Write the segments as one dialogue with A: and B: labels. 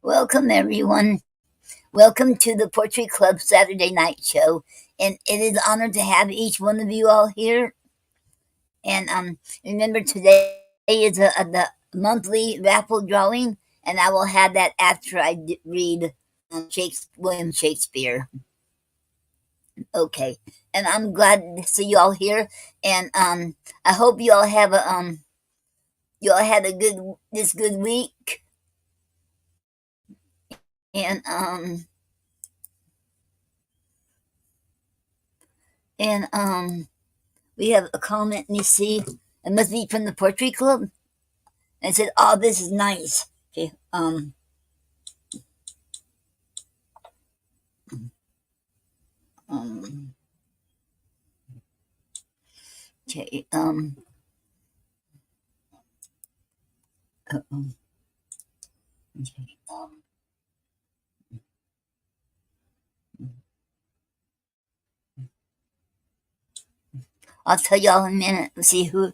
A: Welcome everyone. Welcome to the Poetry Club Saturday Night Show, and it is an honor to have each one of you all here. And remember, today is the monthly raffle drawing, and I will have that after I read William Shakespeare. Okay, and I'm glad to see you all here, and I hope you all have you all had a good week, and we have a comment. Let me see. It must be from the Poetry Club. And it said, "Oh, this is nice." Okay. Okay. Okay. I'll tell y'all in a minute. Let's see who.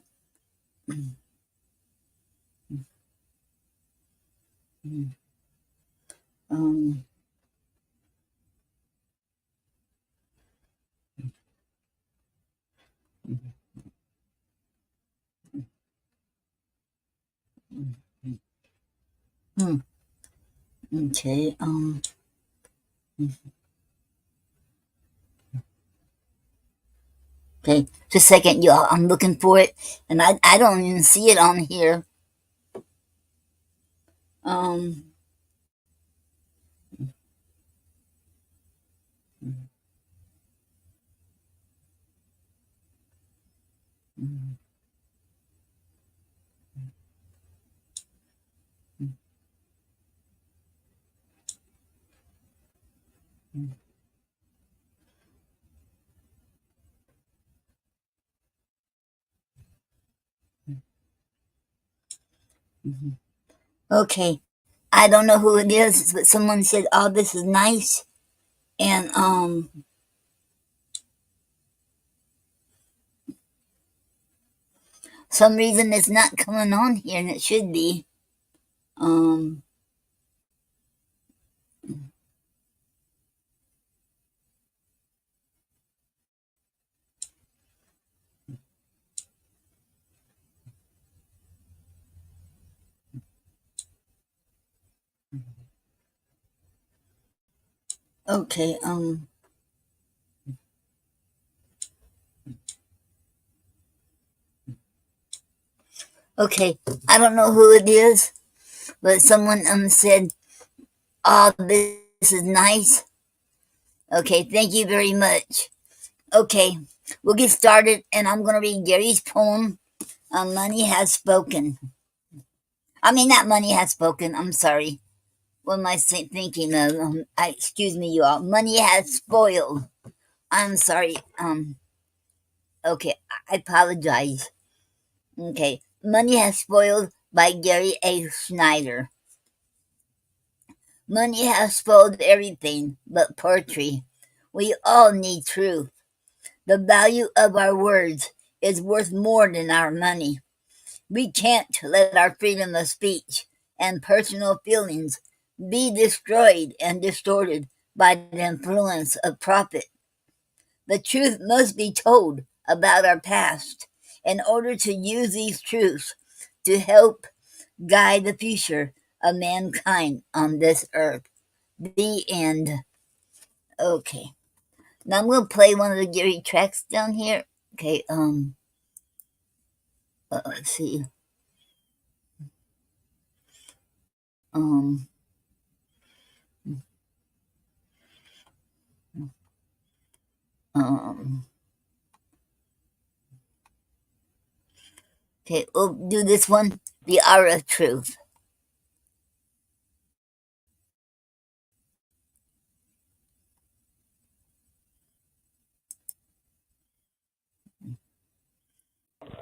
A: Um. Hmm. Okay. Okay. Just a second, y'all. I'm looking for it, and I don't even see it on here. Um. Okay. I don't know who it is, but someone said, "Oh, this is nice," and some reason it's not coming on here, and it should be. Um. Okay. Okay. I don't know who it is, but someone said, "Oh, this is nice." Okay, thank you very much. Okay, we'll get started, and I'm going to read Gary's poem, Money Has Spoken. I mean, not Money Has Spoken, I'm sorry. What am I thinking of? Excuse me, you all. Money Has Spoiled. I'm sorry. Okay, I apologize. Okay, Money Has Spoiled by Gary A. Snyder. Money has spoiled everything but poetry. We all need truth. The value of our words is worth more than our money. We can't let our freedom of speech and personal feelings be destroyed and distorted by the influence of profit. The truth must be told about our past in order to use these truths to help guide the future of mankind on this earth. The end. Okay. Now I'm gonna play one of the Gary tracks down here. Okay, let's see. Um um okay, we'll do this one. The Hour of Truth.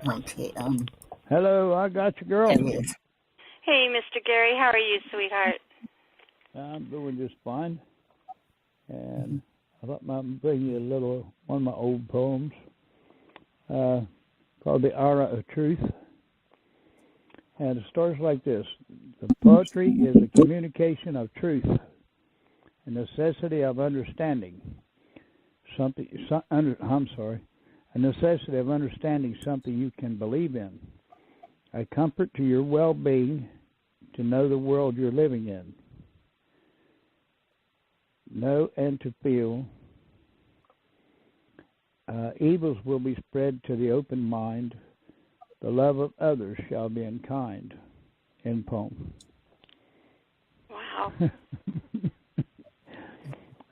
A: Okay,
B: Hello, I got you, girl.
A: there it is.
C: Hey, Mr. Gary, how are you, sweetheart?
B: I'm doing just fine. And I thought I'd bring you one of my old poems called The Aura of Truth. And it starts like this. The poetry is a communication of truth, a necessity of understanding a necessity of understanding something you can believe in, a comfort to your well-being to know the world you're living in, know and to feel. Evils will be spread to the open mind. The love of others shall be in kind. End poem.
C: Wow.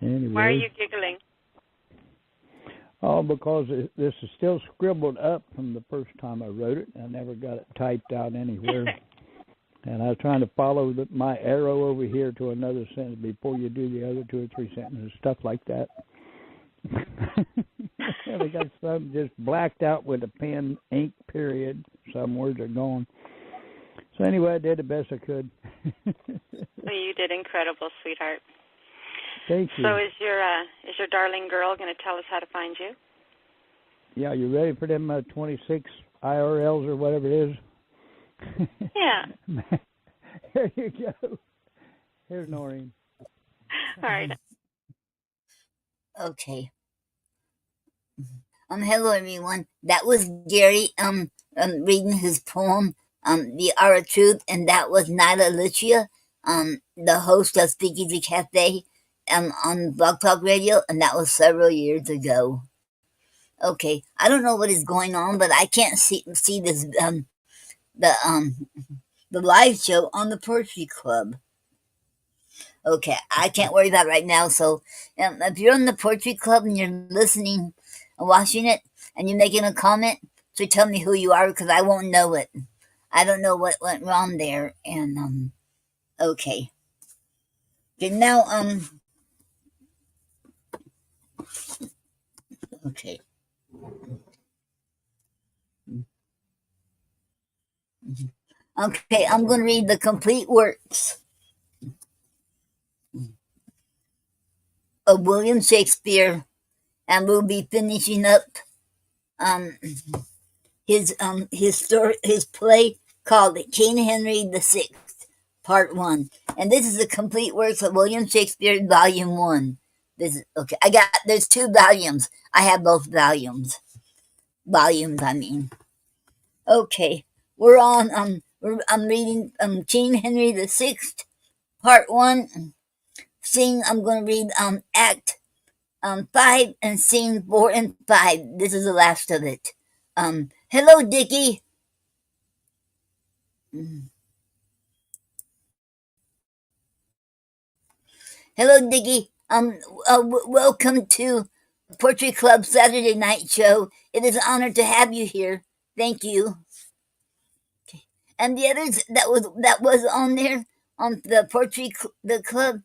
B: Anyway.
C: Why are you giggling?
B: Oh, because this is still scribbled up from the first time I wrote it. I never got it typed out anywhere. And I was trying to follow my arrow over here to another sentence before you do the other 2 or 3 sentences, stuff like that. And I got some just blacked out with a pen, ink, period. Some words are gone. So anyway, I did the best I could.
C: Well, you did incredible, sweetheart.
B: Thank you.
C: So is your darling girl going to tell us how to find you?
B: Yeah, you ready for them 26 IRLs or whatever it is?
C: Yeah.
B: There you go. Here's Noreen.
C: All right.
A: Okay. Hello everyone. That was Gary reading his poem, The Hour of Truth, and that was Nyla Lucia, the host of Speakeasy Cafe, on Blog Talk Radio, and that was several years ago. Okay, I don't know what is going on, but I can't see this the live show on the Poetry Club. Okay, I can't worry about it right now. So, if you're on the Poetry Club and you're listening and watching it, and you're making a comment, so tell me who you are because I won't know it. I don't know what went wrong there. And okay. Okay, now okay. Okay, I'm going to read the complete works of William Shakespeare, and we'll be finishing up his story, his play called King Henry VI, Part 1. And this is the complete works of William Shakespeare, Volume 1. This is okay. There's 2 volumes. I have both volumes. I mean. Okay. I'm reading King Henry VI, Part 1. I'm going to read Act 5 and Scene 4 and 5. This is the last of it. Hello, Dickie. Hello, Dickie. Welcome to Poetry Club Saturday Night Show. It is an honor to have you here. Thank you. Okay. And the others that was on there on the Poetry the Club,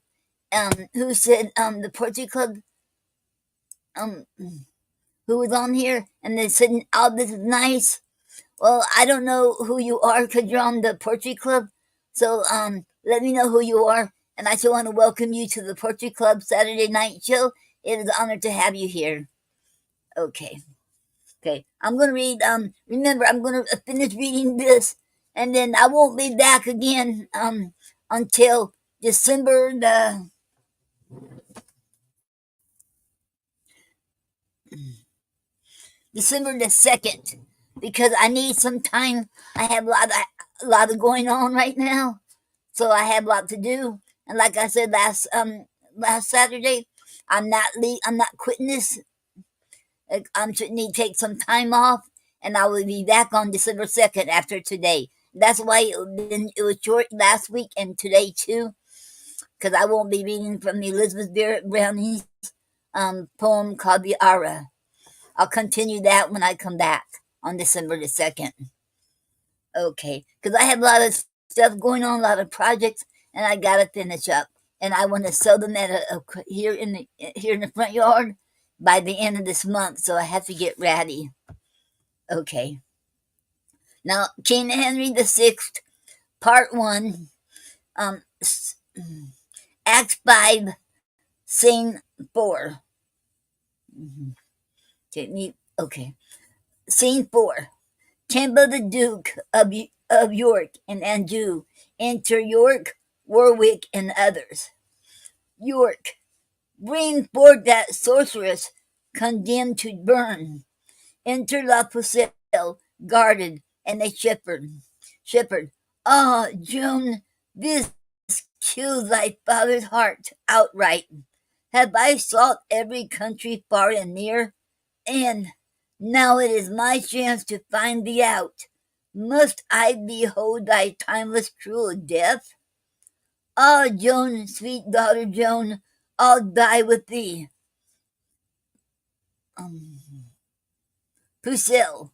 A: who said the Poetry Club, who was on here, and they said, "Oh, this is nice." Well, I don't know who you are because you're on the Poetry Club. So let me know who you are. And I still want to welcome you to the Poetry Club Saturday Night Show. It is an honor to have you here. Okay. Okay. I'm going to read, remember, I'm going to finish reading this, and then I won't be back again until December the 2nd, because I need some time. I have a lot of going on right now, so I have a lot to do. And like I said last Saturday, I'm not quitting this. I'm need to take some time off, and I will be back on December 2nd after today. That's why it was short last week and today too, because I won't be reading from Elizabeth Barrett Browning's poem called The Aura. I'll continue that when I come back on December the 2nd. Okay, because I have a lot of stuff going on, a lot of projects, and I gotta finish up. And I want to sell them at here in the front yard by the end of this month, so I have to get ready. Okay. Now, King Henry VI, Part 1, Act 5, Scene 4. Okay. Scene 4. Chamber the Duke of of York and Anjou, enter York, Warwick, and others. York, bring forth that sorceress condemned to burn. Enter La Pucelle, guarded, and a shepherd. Shepherd, ah, Joan, this kills thy father's heart outright. Have I sought every country far and near? And now it is my chance to find thee out. Must I behold thy timeless cruel death? Ah, Joan, sweet daughter Joan, I'll die with thee. Pucelle,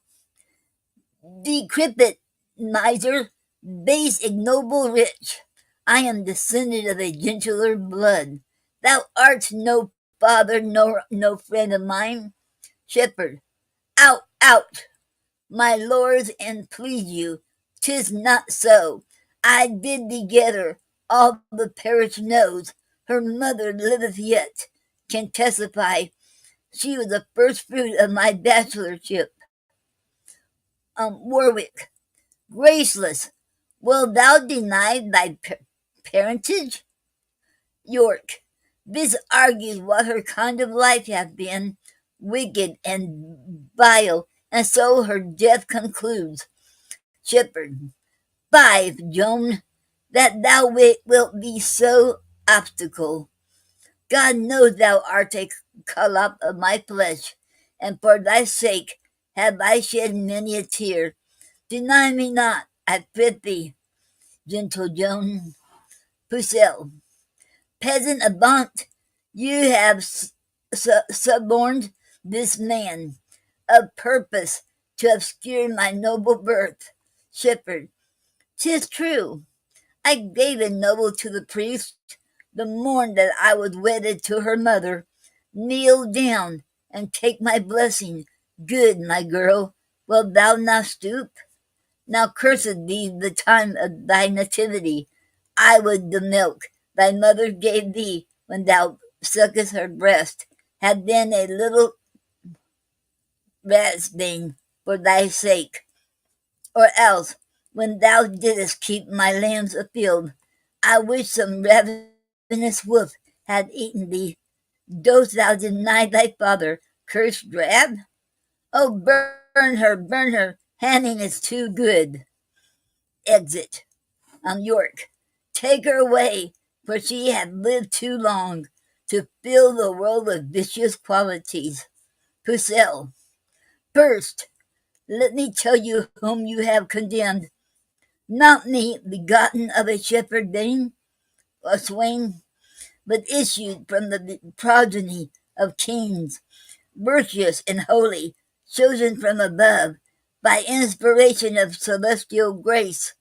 A: decrepit miser, base ignoble rich, I am descended of a gentler blood. Thou art no father nor no friend of mine. Shepherd, out, out, my lords, and please you, 'tis not so. I bid thee gather, all the parish knows, her mother liveth yet, can testify, she was the first fruit of my bachelorship. Warwick, graceless, wilt thou deny thy parentage? York, this argues what her kind of life hath been, wicked and vile, and so her death concludes. Shepherd, 5, Joan, that thou wilt be so obstacle. God knows thou art a collop of my flesh, and for thy sake have I shed many a tear. Deny me not, I prit thee, gentle Joan. Pucelle, peasant Avant, you have suborned this man, of purpose to obscure my noble birth. Shepherd, 'tis true, I gave a noble to the priest, the morn that I was wedded to her mother. Kneel down and take my blessing. Good, my girl, wilt thou now stoop? Now cursed be the time of thy nativity. I would the milk thy mother gave thee when thou suckest her breast had been a little ratsbane for thy sake. Or else, when thou didst keep my lambs afield, I wish some ravenous wolf had eaten thee. Dost thou deny thy father, cursed drab? Oh, burn her, Hanning is too good. Exit. York, take her away, for she hath lived too long to fill the world with vicious qualities. Pucelle, first, let me tell you whom you have condemned. Not me, begotten of a shepherd dame, or swain, but issued from the progeny of kings, virtuous and holy, chosen from above, by inspiration of celestial grace,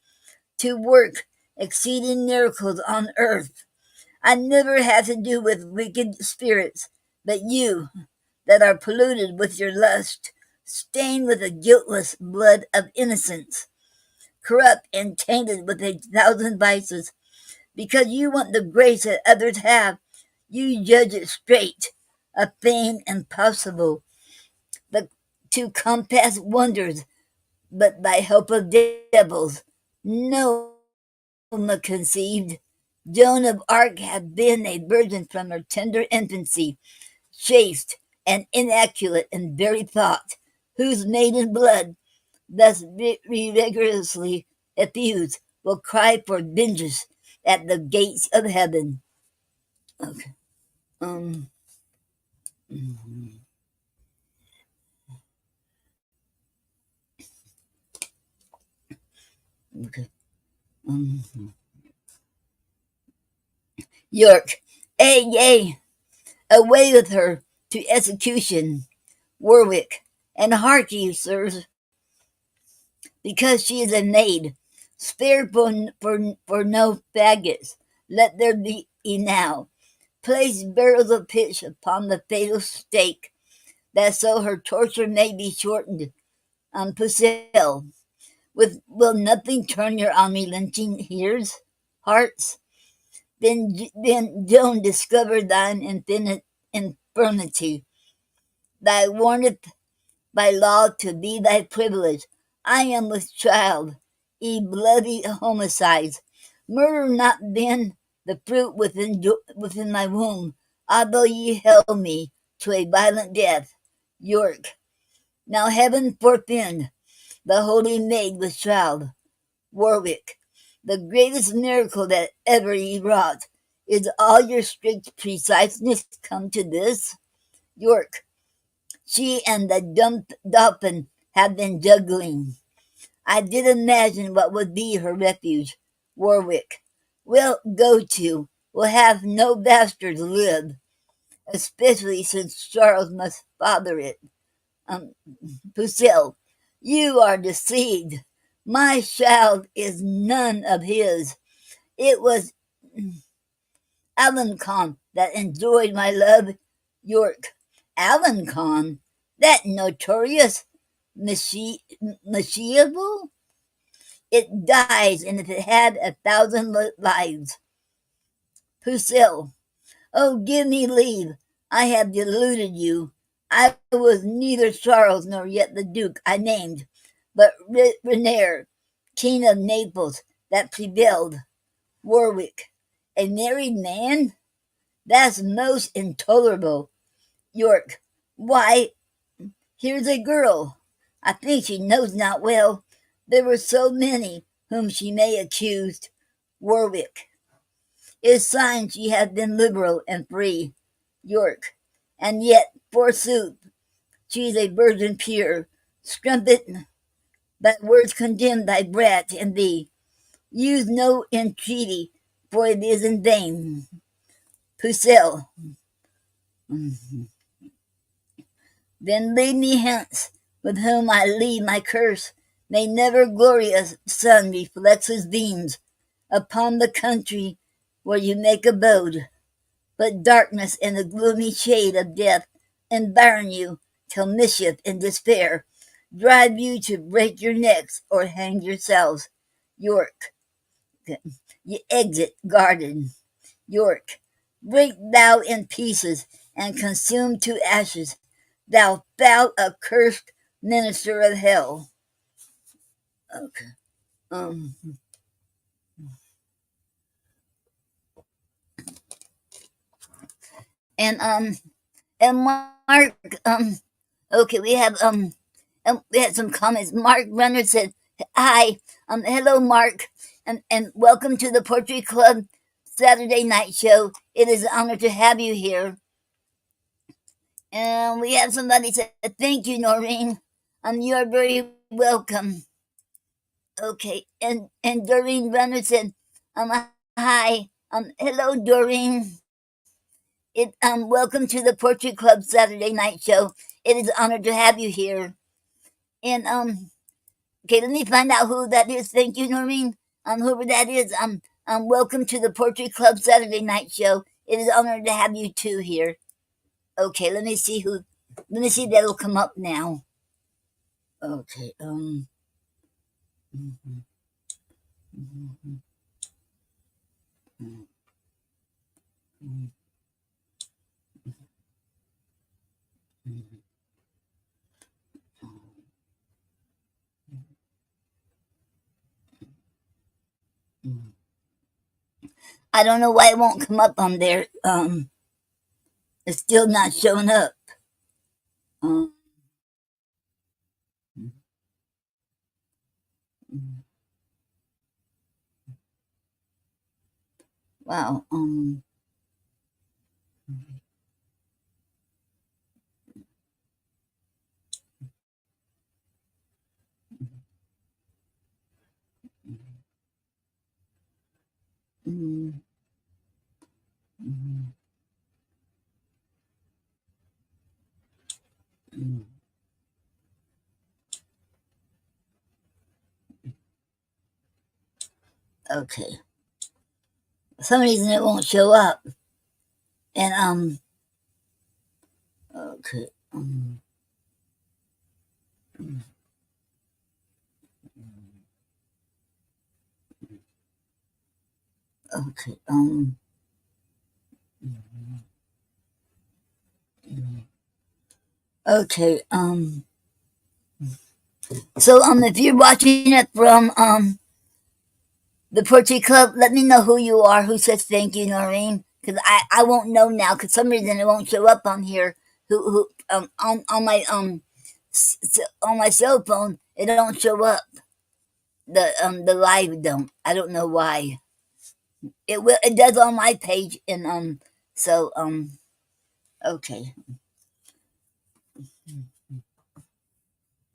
A: to work exceeding miracles on earth. I never had to do with wicked spirits, but you, that are polluted with your lust, stained with the guiltless blood of innocence, corrupt and tainted with 1,000 vices, because you want the grace that others have, you judge it straight, a thing impossible, but to compass wonders, but by help of devils. No conceived. Joan of Arc had been a virgin from her tender infancy, chaste and immaculate in very thought, whose maiden blood, thus rigorously effused, will cry for vengeance at the gates of heaven. Okay. Um. Okay. Um. York, yea, away with her to execution. Warwick, and hark ye, sirs, because she is a maid, spare for no faggots. Let there be now. Place barrels of pitch upon the fatal stake, that so her torture may be shortened. Pucelle, will nothing turn your unrelenting ears, hearts? Then Joan discover thine infinite infirmity. Thy warneth by law to be thy privilege. I am with child, bloody homicides. Murder not been the fruit within my womb, although ye held me to a violent death. York. Now heaven forfend the holy maid with shroud. Warwick. The greatest miracle that ever ye wrought. Is all your strict preciseness come to this? York. She and the dolphin have been juggling. I did imagine what would be her refuge. Warwick. We'll go to. We'll have no bastards live, especially since Charles must father it. Pucelle, you are deceived. My child is none of his. It was Alencon that enjoyed my love. York. Alencon? That notorious Machiavel? It dies, and if it had 1,000 lives. Pucelle. Oh, give me leave. I have deluded you. I was neither Charles nor yet the Duke I named, but Renair, King of Naples, that prevailed. Warwick. A married man? That's most intolerable. York. Why, here's a girl. I think she knows not well. There were so many whom she may accuse. Warwick. Is sign she hath been liberal and free. York. And yet, forsooth, she is a virgin pure. Strumpet, that words condemn thy brat and thee. Use no entreaty, for it is in vain. Pucelle. Then lead me hence, with whom I leave my curse. May never glorious sun reflects his beams upon the country where you make abode, but darkness and the gloomy shade of death environ you till mischief and despair drive you to break your necks or hang yourselves. York. You exit guarded. York. Break thou in pieces and consume to ashes, thou foul accursed minister of hell. Okay. And Mark, okay, we had some comments. Mark Runner said, "Hi, hello, Mark, and welcome to the Poetry Club Saturday night show. It is an honor to have you here." And we have somebody said, "Thank you, Noreen. You are very welcome." Okay, and Doreen Runner said, "Hi, hello, Doreen. Welcome to the Poetry Club Saturday night show. It is an honor to have you here." And okay, let me find out who that is. Thank you, Noreen. Whoever that is, welcome to the Poetry Club Saturday night show. It is an honor to have you two here. Okay, let me see who. Let me see if that'll come up now. Okay. I don't know why it won't come up on there. It's still not showing up. Wow. Okay. For some reason it won't show up. And okay. Okay. Okay. So if you're watching it from The Poetry Club, let me know who you are, who says thank you, Noreen. Because I won't know now, because some reason it won't show up on here. Who on my on my cell phone, it don't show up. The live don't. I don't know why. It does on my page, and so okay.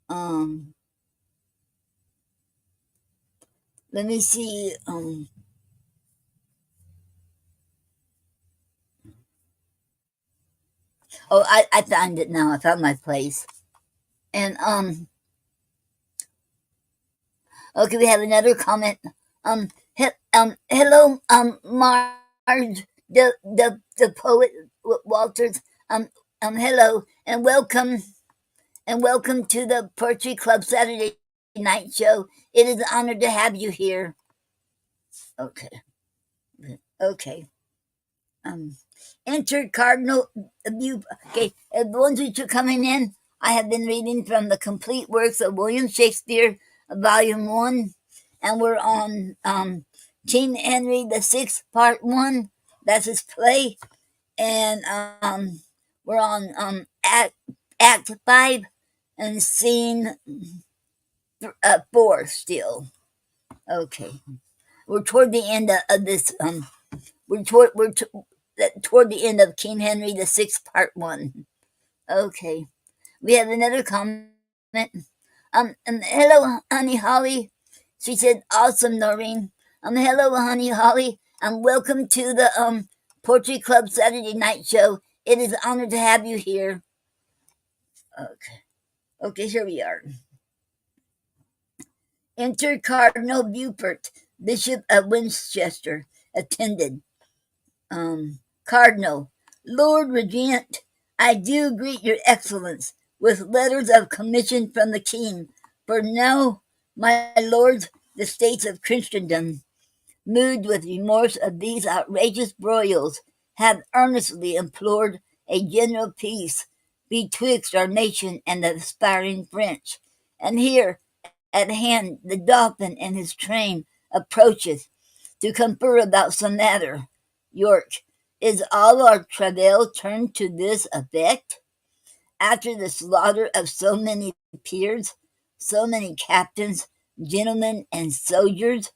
A: Um let me see. Oh, I found it now. I found my place. And okay, we have another comment. Hello, Marge, the poet Walters. Hello and welcome to the Poetry Club Saturday night show. It is an honor to have you here. Okay, okay. Enter Cardinal View. Okay, the ones which are coming in, I have been reading from the complete works of William Shakespeare, Volume 1, and we're on King Henry VI, Part 1. That's his play. And we're on Act 5 and Scene 4 still. Okay. We're toward the end of this. We're toward the end of King Henry VI, Part 1. Okay. We have another comment. Hello, Honey Holly. She said, awesome, Noreen. Hello, Honey Holly. Welcome to the Poetry Club Saturday night show. It is an honor to have you here. Okay. Okay, here we are. Enter Cardinal Beaufort, Bishop of Winchester, attended. Cardinal, Lord Regent, I do greet your excellence with letters of commission from the king. For now, my lords, the states of Christendom, moved with remorse of these outrageous broils, have earnestly implored a general peace betwixt our nation and the aspiring French. And here, at hand, the Dauphin and his train approacheth to confer about some matter. York, is all our travail turned to this effect? After the slaughter of so many peers, so many captains, gentlemen, and soldiers,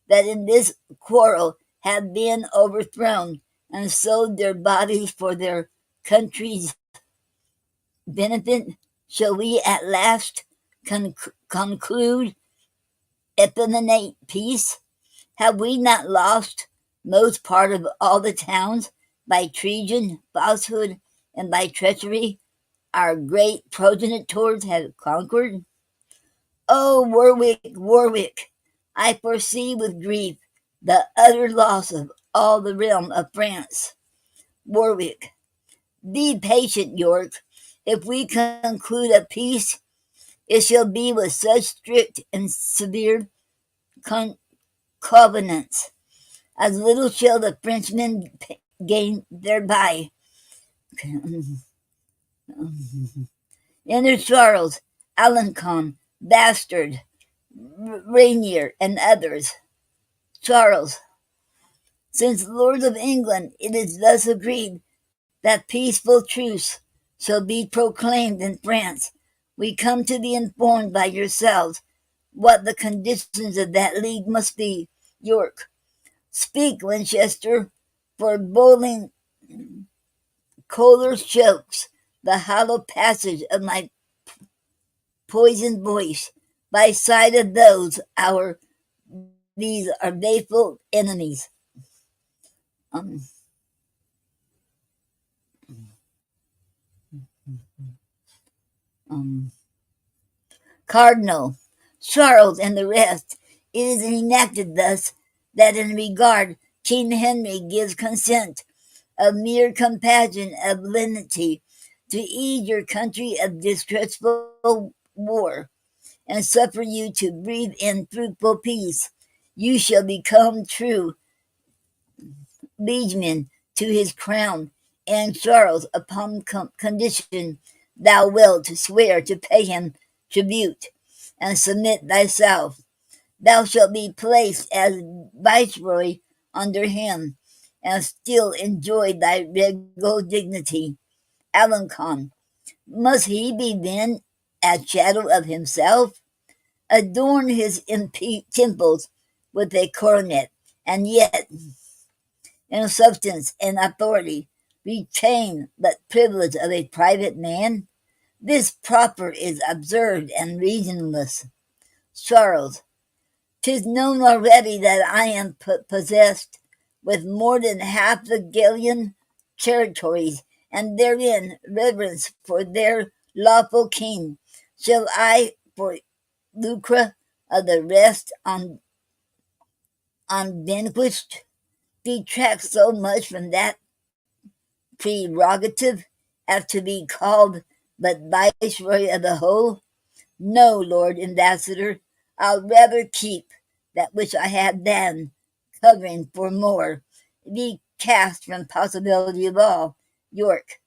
A: that in this quarrel have been overthrown and sold their bodies for their country's benefit, shall we at last conclude effeminate peace? Have we not lost most part of all the towns by treason, falsehood, and by treachery our great progenitors have conquered? Oh, Warwick, Warwick, I foresee with grief the utter loss of all the realm of France. Warwick, be patient, York. If we conclude a peace, it shall be with such strict and severe covenants as little shall the Frenchmen gain thereby. Enter Charles, Alencon, Bastard, Rainier, and others. Charles, since Lords of England, it is thus agreed that peaceful truce shall be proclaimed in France. We come to be informed by yourselves what the conditions of that league must be. York, speak, Winchester, for bowling Kohler chokes the hollow passage of my poisoned voice by side of these are faithful enemies. Um, um, Cardinal, Charles, and the rest, it is enacted thus that in regard King Henry gives consent of mere compassion of lenity to ease your country of distressful war, and suffer you to breathe in fruitful peace. You shall become true liegemen to his crown, and Charles, upon condition thou wilt swear to pay him tribute, and submit thyself thou shalt be placed as viceroy under him, and still enjoy thy regal dignity. Alencon, must he be then a shadow of himself? Adorn his temples with a coronet, and yet, in substance and authority, retain but privilege of a private man? This proper is absurd and reasonless. Charles, 'tis known already that I am possessed with more than half the Gallian territories, and therein reverence for their lawful king. Shall I, for lucre of the rest unvanquished, detract so much from that prerogative as to be called but viceroy of the whole? No, Lord Ambassador, I'll rather keep that which I had then, covering for more, be cast from possibility of all. York,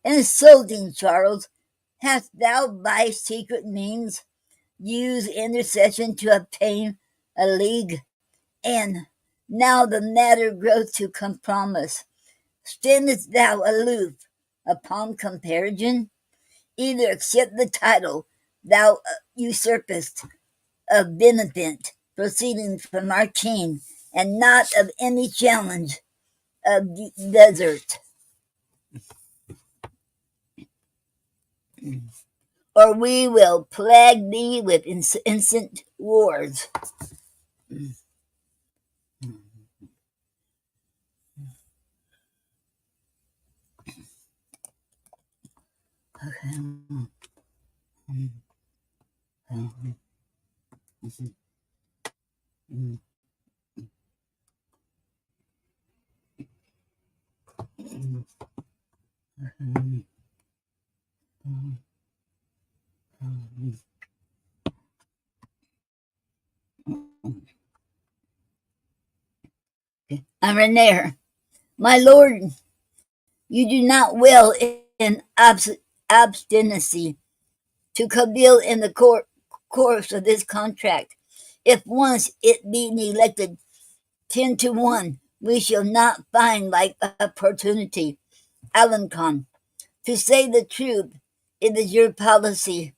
A: insulting Charles, hast thou by secret means used intercession to obtain a league? And now the matter grows to compromise. Standest thou aloof upon comparison? Either accept the title thou usurpest of benefit proceeding from our king, and not of any challenge of the desert, or we will plague thee with instant wars. I'm Renair. My lord, you do not well in obstinacy to cavil in the course of this contract. If once it be neglected 10-1, we shall not find like opportunity. Alencon, to say the truth, it is your policy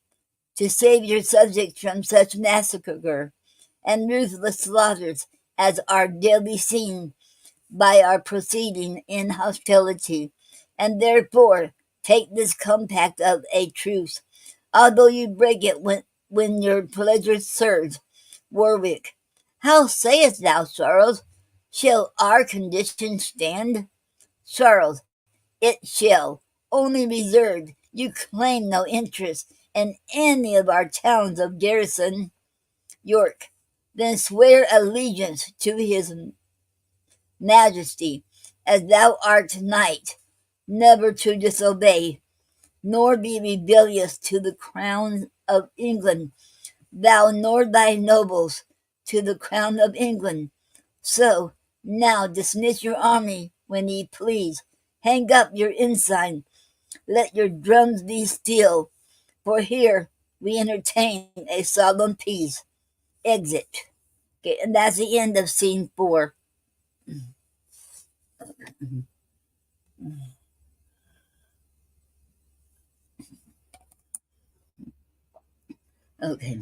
A: to save your subjects from such massacre and ruthless slaughters as are daily seen by our proceeding in hostility, and therefore take this compact of a truce, although you break it when your pleasure serves. Warwick, how sayest thou, Charles? Shall our condition stand? Charles, it shall, only reserved you claim no interest in any of our towns of garrison. York, then swear allegiance to his majesty, as thou art knight, never to disobey, nor be rebellious to the crown of England, thou nor thy nobles to the crown of England. So now dismiss your army when ye please. Hang up your ensign. Let your drums be still, for here we entertain a solemn peace. Exit. Okay, and that's the end of scene 4. Okay.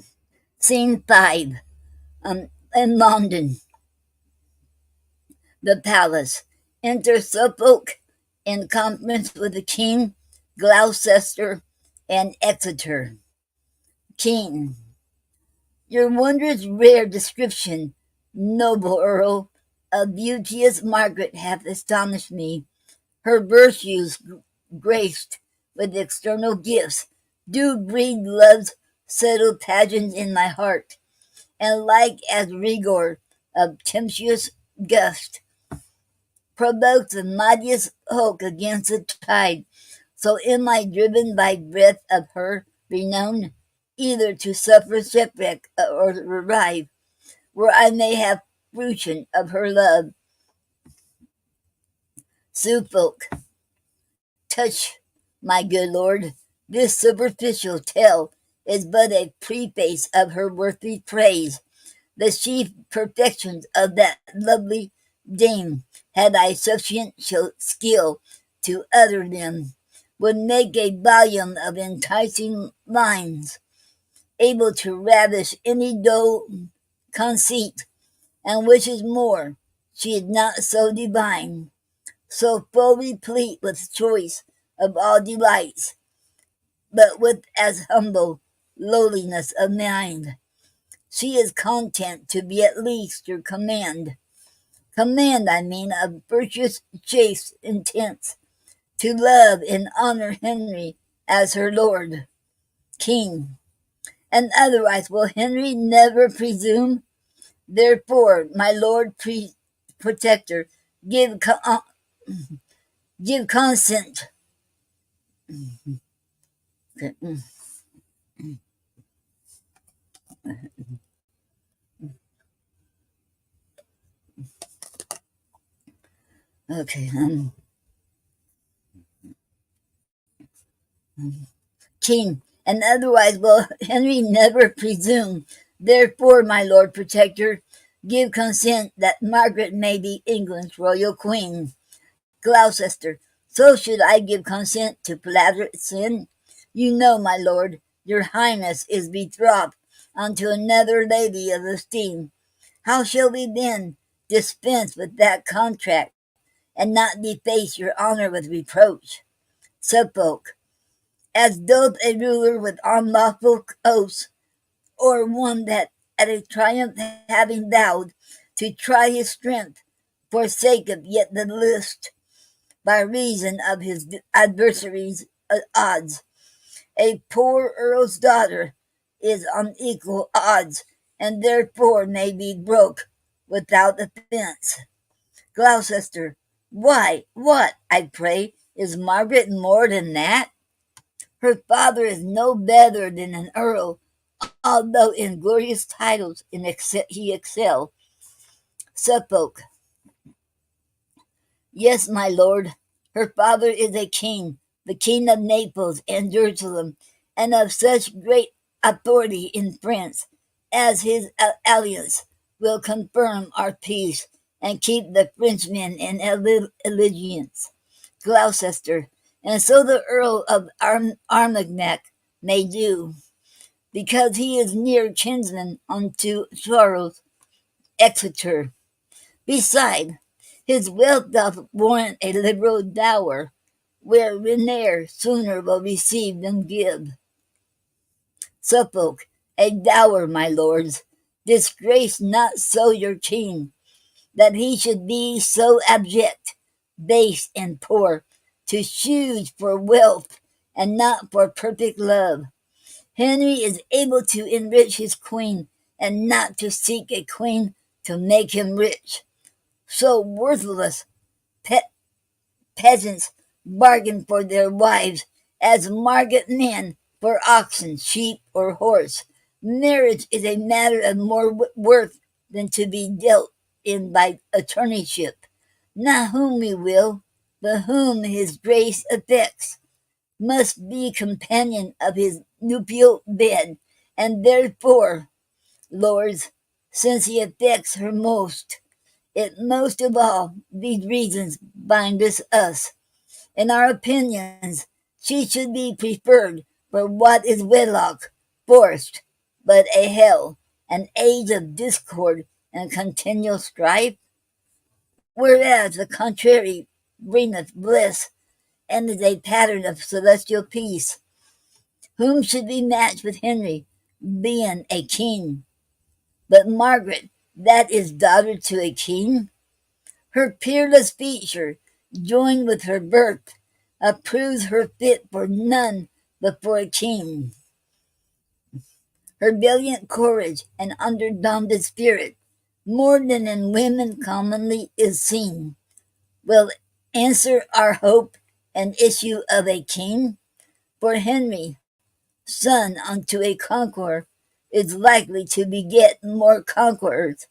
A: Scene 5. In London, the palace. Enter Suffolk in conference with the king, Gloucester, and Exeter. King, your wondrous rare description, noble Earl, of beauteous Margaret hath astonished me. Her virtues, graced with external gifts, do breed love's settled pageants in my heart, and like as rigor of tempestuous gust provokes the mightiest hulk against the tide, so am I driven by breath of her renown, either to suffer shipwreck or arrive, where I may have fruition of her love. Suffolk, touch, my good lord, this superficial tale is but a preface of her worthy praise. the chief perfections of that lovely dame, had I sufficient skill to utter them, would make a volume of enticing lines, able to ravish any dull conceit, and which is more, she is not so divine, so full replete with choice of all delights, but with as humble lowliness of mind. She is content to be at least your command, I mean, of virtuous chaste intents, to love and honor Henry as her lord, king, and otherwise will Henry never presume. Therefore, my lord protector, give consent. Okay, king, and otherwise will Henry never presume. Therefore, my lord protector, give consent that Margaret may be England's royal queen. Gloucester, so should I give consent to flatter sin? You know, my lord, your highness is betrothed unto another lady of esteem. How shall we then dispense with that contract, and not deface your honor with reproach? Suffolk, as doth a ruler with unlawful oaths, or one that at a triumph having vowed to try his strength, forsaketh yet the list by reason of his adversaries' odds. A poor earl's daughter is on equal odds, and therefore may be broke without offence. Gloucester, why, what, I pray, is Margaret more than that? Her father is no better than an earl, although in glorious titles he excel. Suffolk, yes, my lord, her father is a king, the king of Naples and Jerusalem, and of such great authority in France as his alliance will confirm our peace and keep the Frenchmen in allegiance. Gloucester, and so the Earl of Armagnac may do, because he is near kinsman unto Charles Exeter. Beside, his wealth doth warrant a liberal dower, where Renair sooner will receive than give. Suffolk, a dower, my lords, disgrace not so your king, that he should be so abject, base, and poor, to choose for wealth and not for perfect love. Henry is able to enrich his queen, and not to seek a queen to make him rich. So worthless peasants bargain for their wives, as market men for oxen, sheep, or horse. Marriage is a matter of more worth than to be dealt in by attorneyship. Not whom we will, but whom his grace affects, must be companion of his nuptial bed, and therefore, lords, since he affects her most, it most of all, these reasons bind us. In our opinions, she should be preferred for what is wedlock, forced, but a hell, an age of discord and continual strife, whereas the contrary bringeth bliss, and is a pattern of celestial peace. Whom should be matched with Henry, being a king? But Margaret, that is daughter to a king? Her peerless feature, joined with her birth, approves her fit for none but for a king. Her valiant courage and undaunted spirit, more than in women commonly is seen, will answer our hope and issue of a king. For Henry, son unto a conqueror, is likely to beget more conquerors,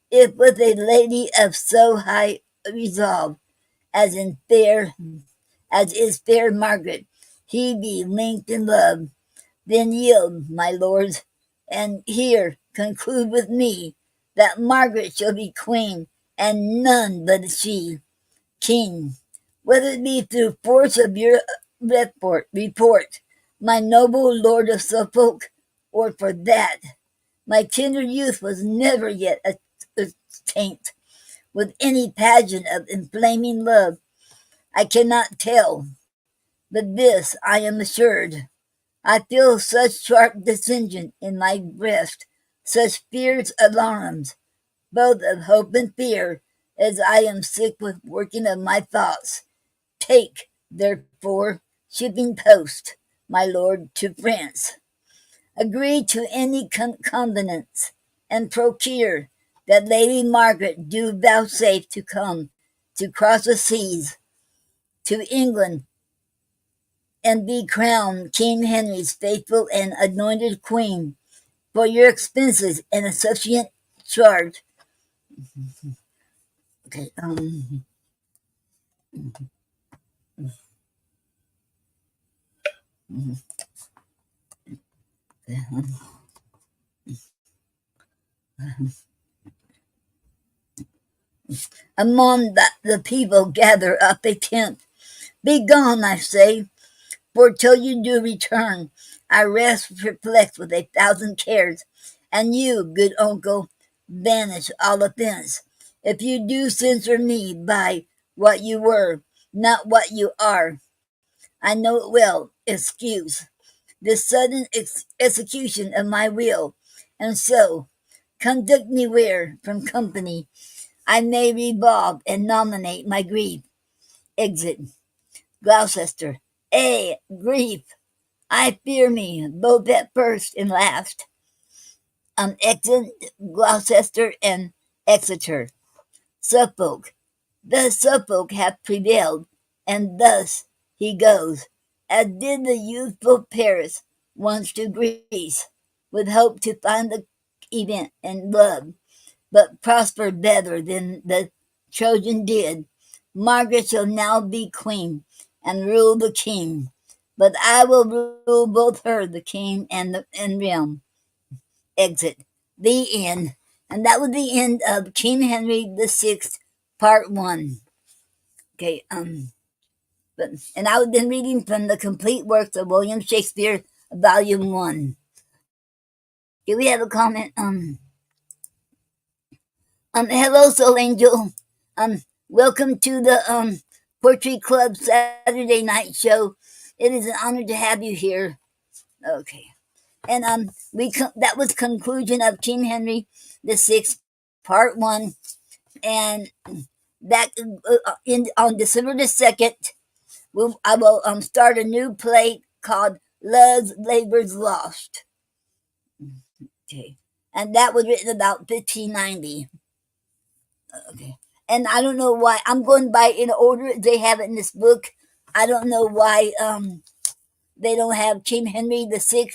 A: if with a lady of so high resolve as is fair Margaret, he be linked in love. Then yield, my lords, and here conclude with me that Margaret shall be queen, and none but she king, whether it be through force of your report, my noble lord of Suffolk, or for that my tender youth was never yet taint with any passion of inflaming love. I cannot tell, but this I am assured. I feel such sharp dissension in my breast, such fierce alarms, both of hope and fear, as I am sick with working of my thoughts. Take, therefore, shipping post, my lord, to France. Agree to any covenants, and procure that Lady Margaret do vouchsafe to come to cross the seas to England and be crowned King Henry's faithful and anointed queen. For your expenses and a sufficient charge. Okay, among the people gather up a tent. Be gone, I say, for till you do return, I rest perplexed with 1,000 cares, and you, good uncle, banish all offence. If you do censure me by what you were, not what you are, I know it well. Excuse this sudden execution of my will, and so conduct me where, from company, I may revolve and nominate my grief. Exit. Gloucester. Grief! I fear me, both at first and last. Exit Gloucester and Exeter. Suffolk. Thus Suffolk hath prevailed, and thus he goes, as did the youthful Paris once to Greece, with hope to find the event and love, but prospered better than the Trojan did. Margaret shall now be queen, and rule the king, but I will rule both her, the king, and realm. Exit. The end. And that was the end of King Henry VI, Part 1. Okay, and I've been reading from the complete works of William Shakespeare, Volume 1. Do we have a comment? Hello, Soul Angel. Welcome to the Poetry Club Saturday night show. It is an honor to have you here. Okay, and that was conclusion of King Henry VI, Part 1, and that on December the 2nd, I will start a new play called Love's Labor's Lost. Okay, and that was written about 1590. Okay, and I don't know why I'm going by in order they have it in this book. I don't know why they don't have King Henry VI.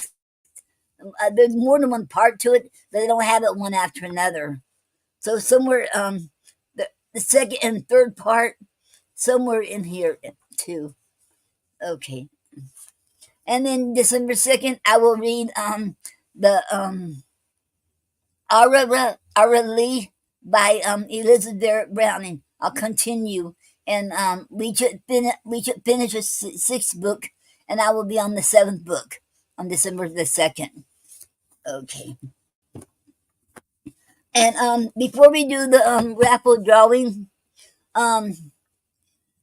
A: There's more than one part to it, but they don't have it one after another. So somewhere the second and third part somewhere in here too. Okay, and then December 2nd I will read the Ara Lee by Elizabeth Browning. I'll continue, and we should finish a sixth book, and I will be on the seventh book on December the 2nd. Okay. And before we do the raffle drawing,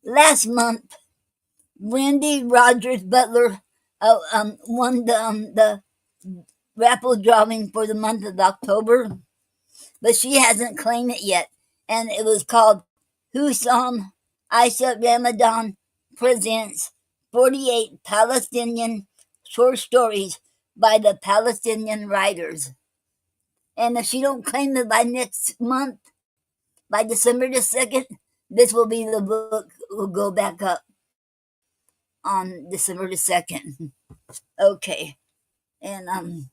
A: last month Wendy Rogers Butler won the raffle drawing for the month of October, but she hasn't claimed it yet. And it was called Hussam Aisha Ramadan Presents 48 Palestinian Short Stories by the Palestinian Writers. And if she don't claim it by next month, by December the 2nd, this will be the book will go back up on December the 2nd. Okay. And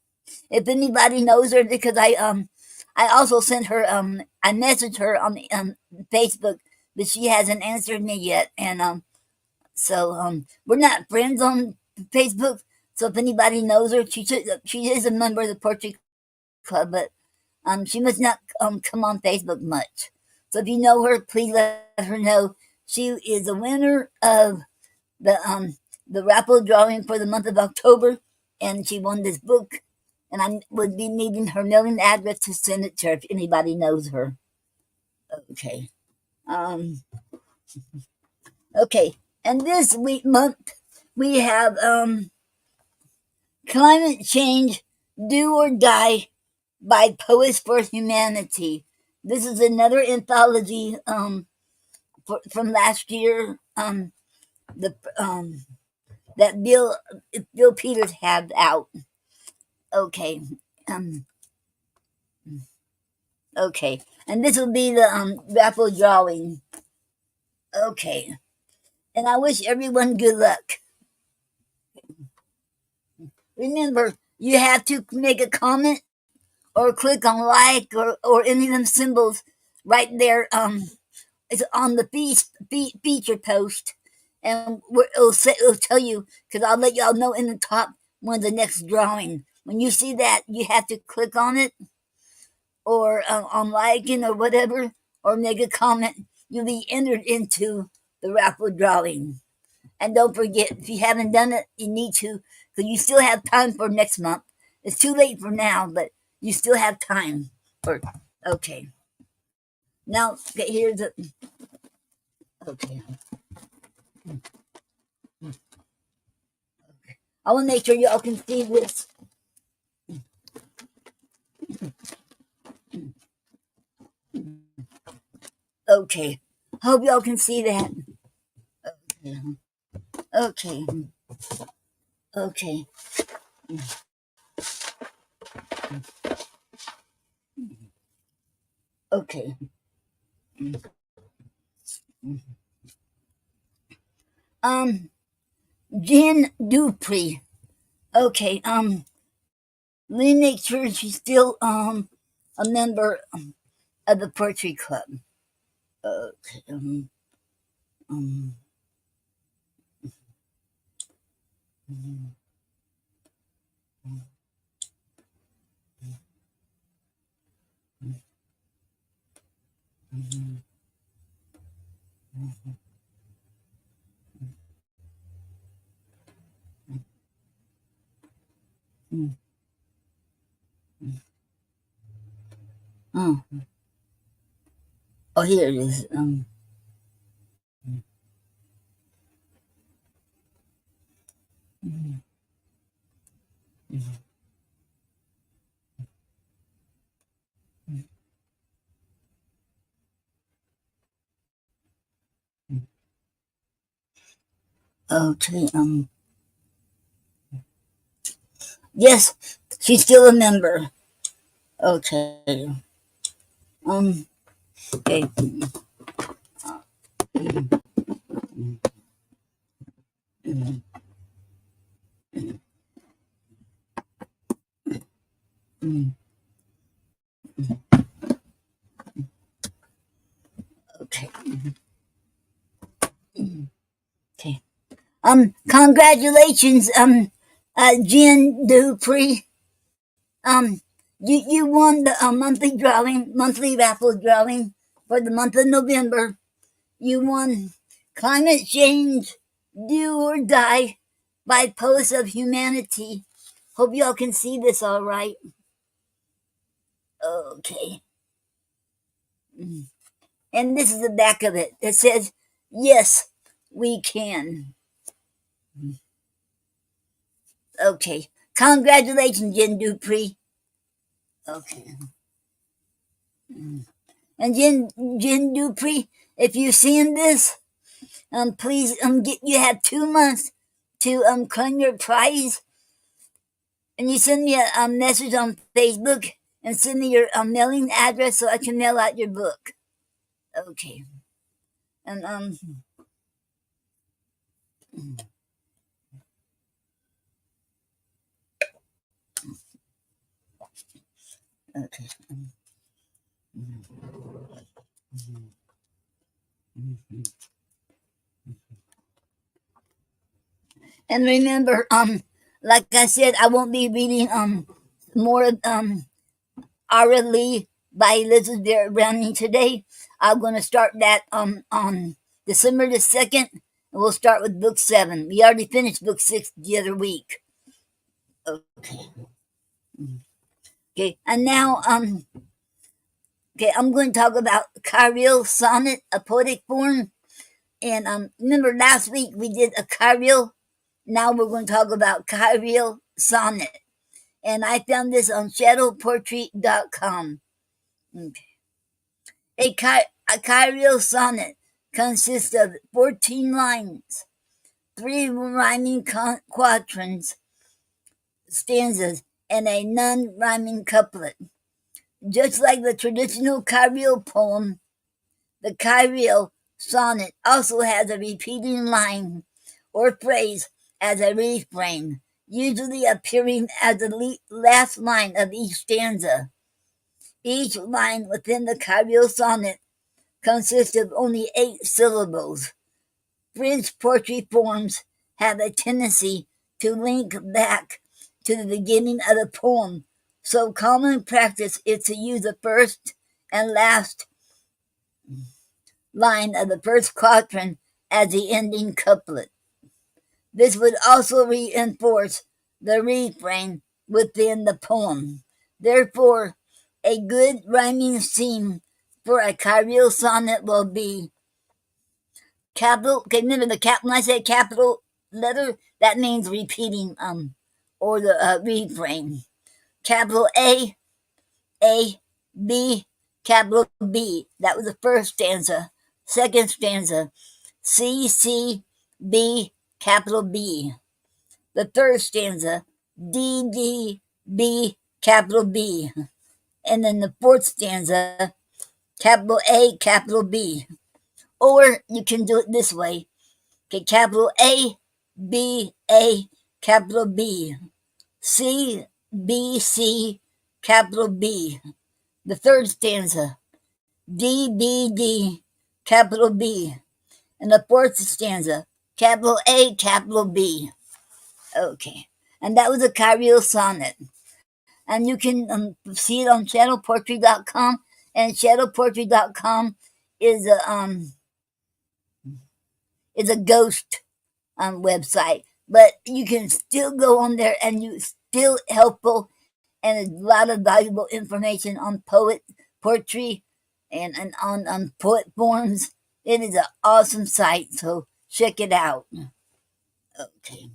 A: if anybody knows her, because I also sent her I messaged her on Facebook, but she hasn't answered me yet. And so we're not friends on Facebook. So if anybody knows her, she is a member of the Poetry Club, but She must not come on Facebook much. So if you know her, please let her know she is a winner of the raffle drawing for the month of October, and she won this book. And I would be needing her mailing address to send it to her if anybody knows her. Okay. Okay. And this month we have Climate Change, Do or Die by Poets for Humanity. This is another anthology from last year. The that Bill Peters had out. Okay. Um, okay. And this will be the raffle drawing. Okay. And I wish everyone good luck. Remember, you have to make a comment or click on like or any of them symbols right there. It's on the feature post, and it'll tell you, because I'll let y'all know in the top when the next drawing. When you see that, you have to click on it or on liking or whatever, or make a comment. You'll be entered into the raffle drawing. And don't forget, if you haven't done it, you need to, because you still have time for next month. It's too late for now, but you still have time for. Okay. Now, okay, here's the. Okay. I want to make sure y'all can see this. Okay. Hope y'all can see that. Okay. Okay. Okay. Jen Dupree. Okay. Let me make sure she's still a member of the poetry club. Okay. Um, oh. Oh, here it is. Okay. Yes, she's still a member. Okay. Um. Okay. Okay. Okay. Congratulations, Jen Dupree. You won the monthly raffle drawing for the month of November. You won Climate Change, Do or Die by Poets of Humanity. Hope y'all can see this all right. Okay. And this is the back of it. It says, yes, we can. Okay. Congratulations, Jen Dupree. Okay. And Jen Dupree, if you're seeing this, please you have 2 months to claim your prize, and you send me a message on Facebook and send me your mailing address so I can mail out your book. Okay. And okay. And remember, like I said, I won't be reading more. Ara Lee by Elizabeth Browning today. I'm going to start that on December the 2nd, and we'll start with book 7. We already finished book 6 the other week. Okay, and now I'm going to talk about Kyriel sonnet, a poetic form. And remember last week we did a Kyriel. Now we're going to talk about Kyriel sonnet. And I found this on shadowpoetry.com. Okay. A Kyriel sonnet consists of 14 lines, 3 rhyming quatrains, stanzas, and a non-rhyming couplet. Just like the traditional Kyriel poem, the Kyriel sonnet also has a repeating line or phrase as a refrain, usually appearing as the last line of each stanza. Each line within the Kyriel sonnet consists of only 8 syllables. French poetry forms have a tendency to link back to the beginning of the poem, so common practice is to use the first and last line of the first quatrain as the ending couplet. This would also reinforce the refrain within the poem. Therefore, a good rhyming scheme for a Kyriel sonnet will be capital. Okay, remember when I say capital letter, that means repeating or the refrain. Capital A, B, capital B. That was the first stanza. Second stanza, C, B, capital B. The third stanza, D, B, capital B. And then the fourth stanza, capital A, capital B. Or you can do it this way. Okay, capital A, B, A, capital B. C, B, C, capital B. The third stanza, D, B, D, capital B. And the fourth stanza, capital A, capital B. Okay, and that was a Kyriel sonnet. And you can see it on shadowpoetry.com. And shadowpoetry.com is a ghost website, but you can still go on there and you still helpful and a lot of valuable information on poetry and on poet forms. It is an awesome site, so check it out. Okay.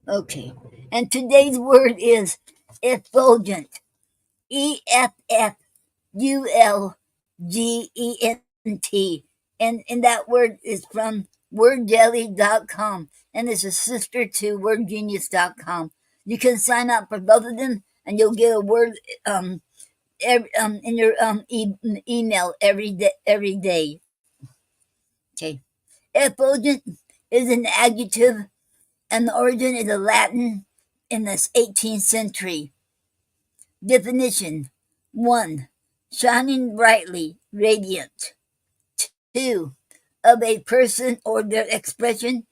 A: Okay, and today's word is effulgent. EFFULGENT. And that word is from wordjelly.com, and it's a sister to wordgenius.com. You can sign up for both of them, and you'll get a word in your email every day. Okay. Effulgent is an adjective, and the origin is a Latin in the 18th century. Definition: 1. Shining brightly, radiant. 2. Of a person or their expression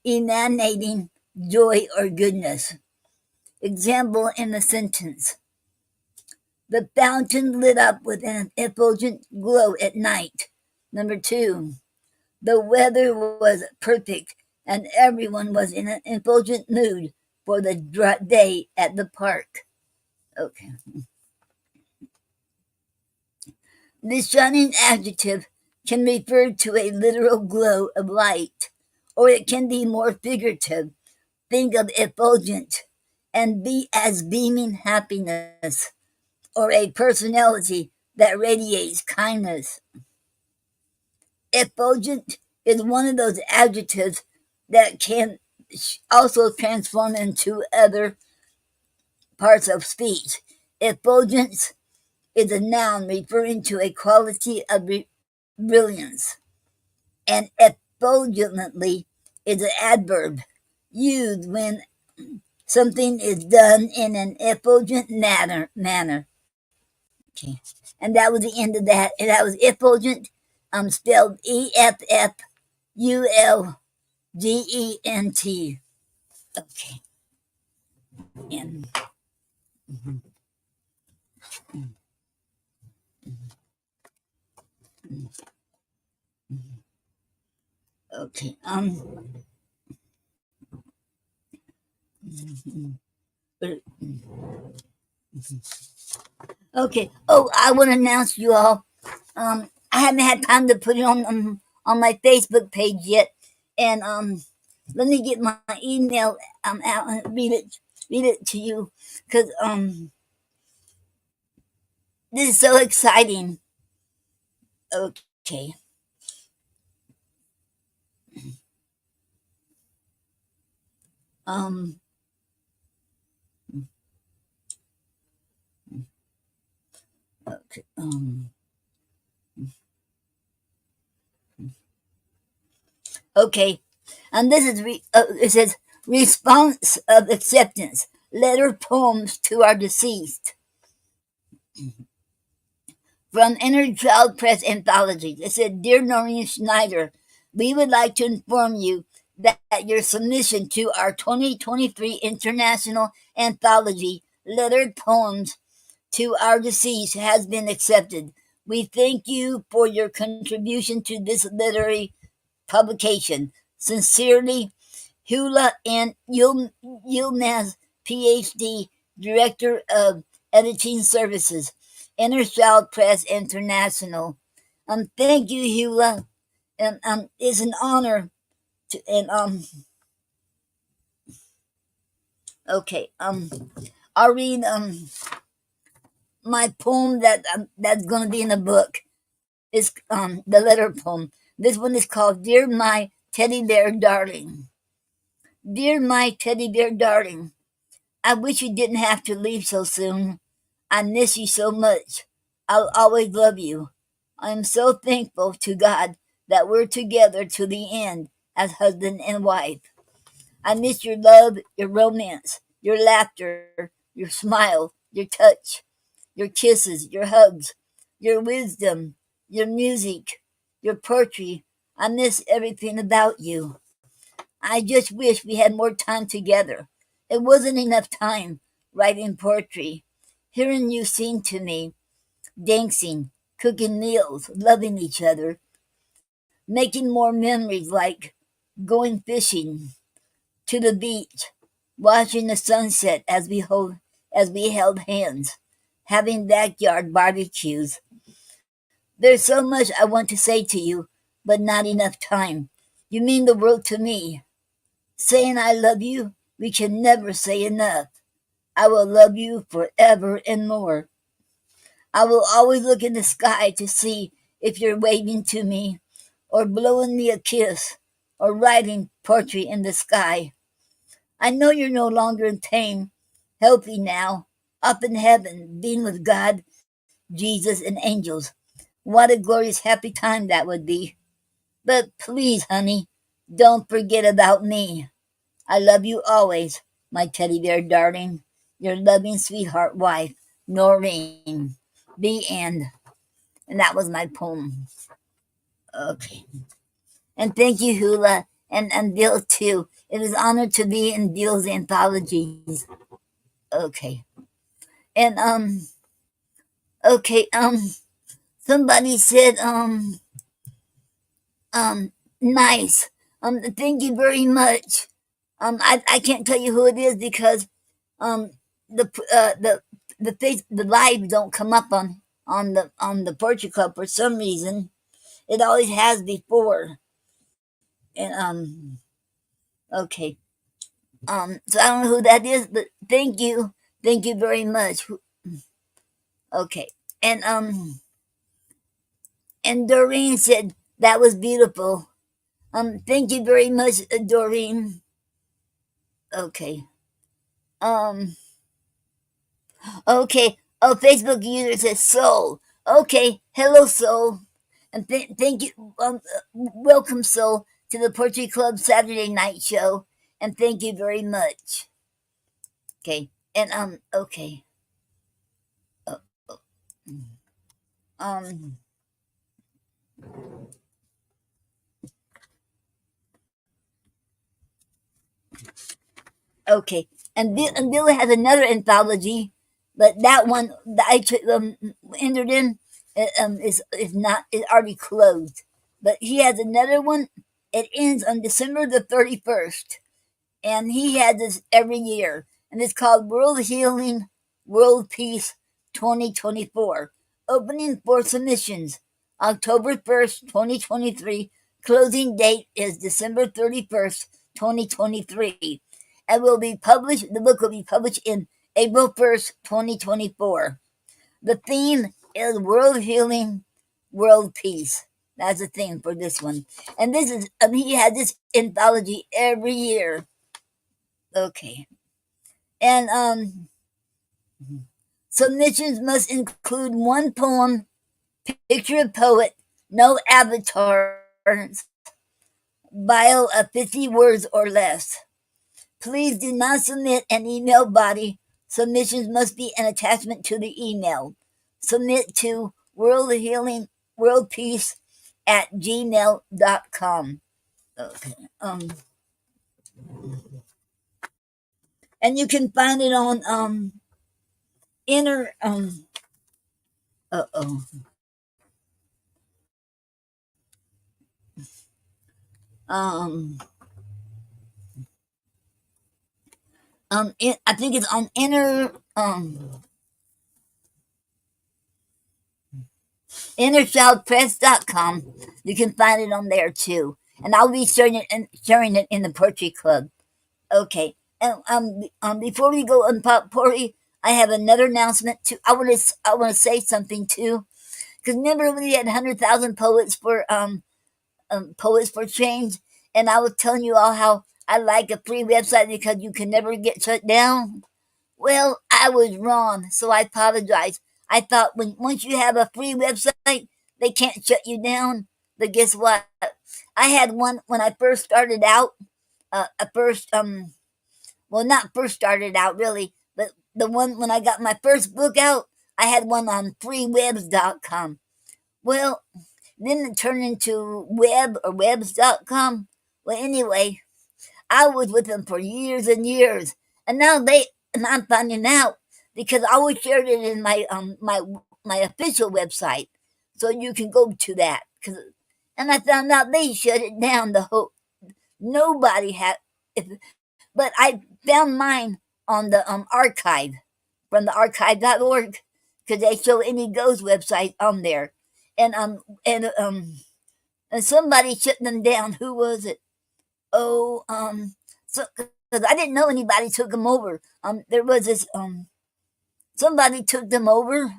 A: emanating joy or goodness. Example in the sentence: the fountain lit up with an effulgent glow at night. Number 2. The weather was perfect and everyone was in an effulgent mood for the day at the park. Okay. This shining adjective can refer to a literal glow of light, or it can be more figurative. Think of effulgent and be as beaming happiness, or a personality that radiates kindness. Effulgent is one of those adjectives that can also transform into other parts of speech. Effulgence is a noun referring to a quality of brilliance, and effulgently is an adverb used when something is done in an effulgent manner. Okay, and that was the end of that. And that was effulgent, spelled EFFULGENT. Okay. And okay. Okay. Oh, I want to announce you all. I haven't had time to put it on my Facebook page yet, and let me get my email out and read it to you, because this is so exciting. Okay. Um. Okay. Okay. And this is it says response of acceptance. Letter poems to our deceased from Inner Child Press Anthologies. It said, "Dear Noreen Snyder, we would like to inform you that your submission to our 2023 International Anthology, Lettered Poems to Our Deceased, has been accepted. We thank you for your contribution to this literary publication. Sincerely, Hula and Yilmaz, PhD, Director of Editing Services, Inner Child Press International." Thank you, Hula. And it's an honor to. And okay. I'll read my poem that's gonna be in the book. Is the letter poem. This one is called "Dear My Teddy Bear Darling." Dear my teddy bear darling, I wish you didn't have to leave so soon. I miss you so much. I'll always love you. I am so thankful to God that we're together to the end as husband and wife. I miss your love, your romance, your laughter, your smile, your touch, your kisses, your hugs, your wisdom, your music, your poetry. I miss everything about you. I just wish we had more time together. It wasn't enough time writing poetry, hearing you sing to me, dancing, cooking meals, loving each other, making more memories like going fishing to the beach, watching the sunset as we held hands, having backyard barbecues. There's so much I want to say to you, but not enough time. You mean the world to me. Saying I love you, we can never say enough. I will love you forever and more. I will always look in the sky to see if you're waving to me, or blowing me a kiss, or writing poetry in the sky. I know you're no longer in pain, healthy now, up in heaven, being with God, Jesus, and angels. What a glorious happy time that would be. But please, honey, don't forget about me. I love you always, my teddy bear darling. Your loving sweetheart wife, Noreen. The end. And that was my poem. Okay. And thank you, Hula, and Bill too. It is an honor to be in Bill's anthologies. Okay. And okay, somebody said nice. Thank you very much. I can't tell you who it is because um the the live don't come up on the Poetry Club for some reason. It always has before. And okay. So I don't know who that is, but thank you very much. Okay. And and Doreen said that was beautiful. Thank you very much, Doreen. Okay. Um, okay. Oh, Facebook user says Soul. Okay. Hello, Soul. And thank you. Welcome, Soul, to the Poetry Club Saturday night show. And thank you very much. Okay. And okay. Uh, um, Okay, and Bill has another anthology, but that one that I entered in is already closed. But he has another one. It ends on December the 31st, and he has this every year, and it's called World Healing, World Peace 2024. Opening for submissions October 1st, 2023. Closing date is December 31st, 2023, and will be published. The book will be published in April 1st, 2024. The theme is World Healing, World Peace. That's the theme for this one, and this is he has this anthology every year. Okay. And submissions must include one poem, picture of poet, no avatars, bio of 50 words or less. Please do not submit an email body. Submissions must be an attachment to the email. Submit to World Healing World Peace at gmail.com. Okay. And you can find it on inner uh oh um I think it's on innerchildpress.com. You can find it on there too, and I'll be sharing it in the Poetry Club. Okay, and before we go on Potpourri, I have another announcement too. I want to say something too, because remember we had 100,000 poets for change, and I was telling you all how I like a free website because you can never get shut down. Well, I was wrong, so I apologize. I thought once you have a free website, they can't shut you down. But guess what? I had one when I first started out. First well, not first started out really, but the one when I got my first book out, I had one on freewebs.com. Well, then it turned into webs.com. Well, anyway, I was with them for years and years, and and I'm finding out because I always shared it in my official website, so you can go to that. And I found out they shut it down. The whole nobody had, if, but I found mine on the archive from the archive.org because they show any Go's website on there, and and somebody shut them down. Who was it? Oh, so because I didn't know anybody took them over. There was this somebody took them over.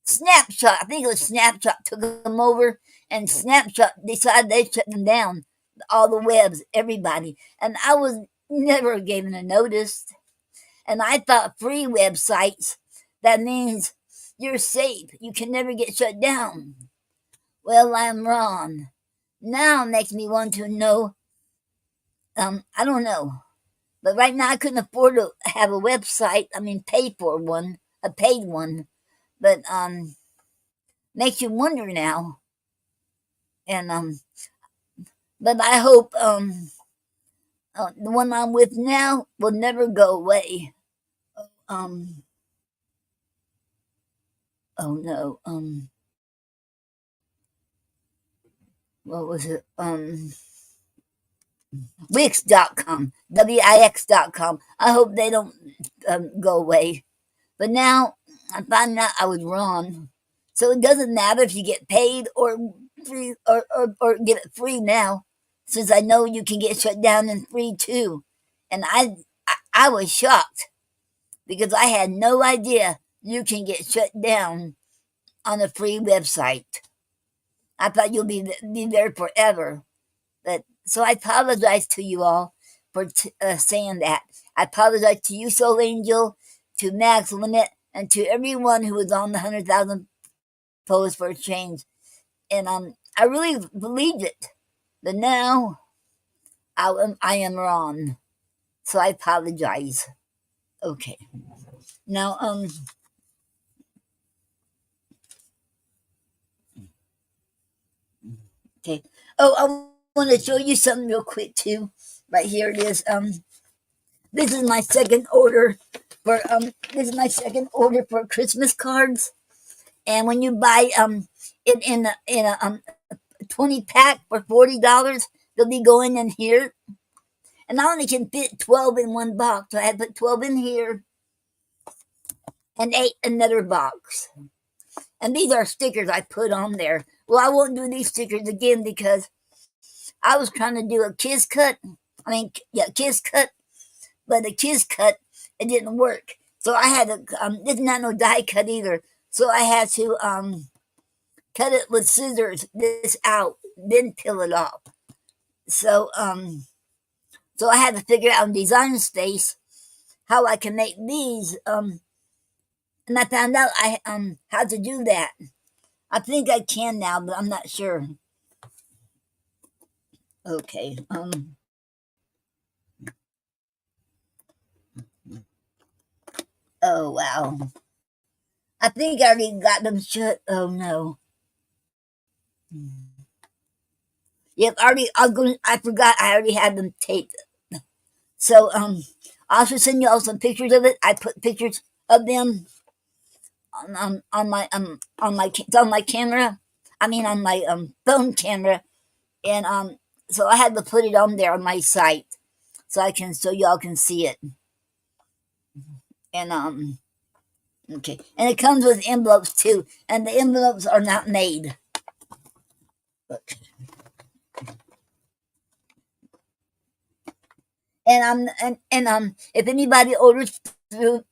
A: Snapshot, I think it was Snapshot took them over, and Snapshot decided they shut them down. All the webs, everybody, and I was never given a notice. And I thought free websites that means you're safe. You can never get shut down. Well, I'm wrong. Now it makes me want to know. I don't know. But right now I couldn't afford to have a website. I mean, pay for one, a paid one. But makes you wonder now. And but I hope the one I'm with now will never go away. Um, oh no. What was it? Wix.com, Wix.com. I hope they don't go away. But now I found out I was wrong. So it doesn't matter if you get paid or free or get it free now, since I know you can get shut down and free too. And I was shocked because I had no idea you can get shut down on a free website. I thought you'll be there forever. But so I apologize to you all for saying that. I apologize to you, Soul Angel, to Max Limit, and to everyone who was on the 100,000 Poets for Change. And I really believed it, but now I am wrong. So I apologize. Okay. Now okay. Oh, I want to show you something real quick too. Right here it is. This is my second order for Christmas cards. And when you buy it in a 20 pack for $40, they'll be going in here. And I only can fit 12 in one box, so I had to put 12 in here and 8 in another box. And these are stickers I put on there. Well, I won't do these stickers again because I was trying to do a kiss cut. Kiss cut, but the kiss cut, it didn't work. So I had to, this is not no die cut either. So I had to cut it with scissors, this out, then peel it off. So, so I had to figure out in Design Space how I can make these. And I found out how to do that. I think I can now, but I'm not sure. Okay. Oh wow. I think I already got them shut. Oh no. Yep, already. I forgot. I already had them taped. So I'll also send you all some pictures of it. I put pictures of them it's on my camera. I mean on my phone camera, and so I had to put it on there on my site so y'all can see it. And okay, and it comes with envelopes too, and the envelopes are not made. Look. And if anybody orders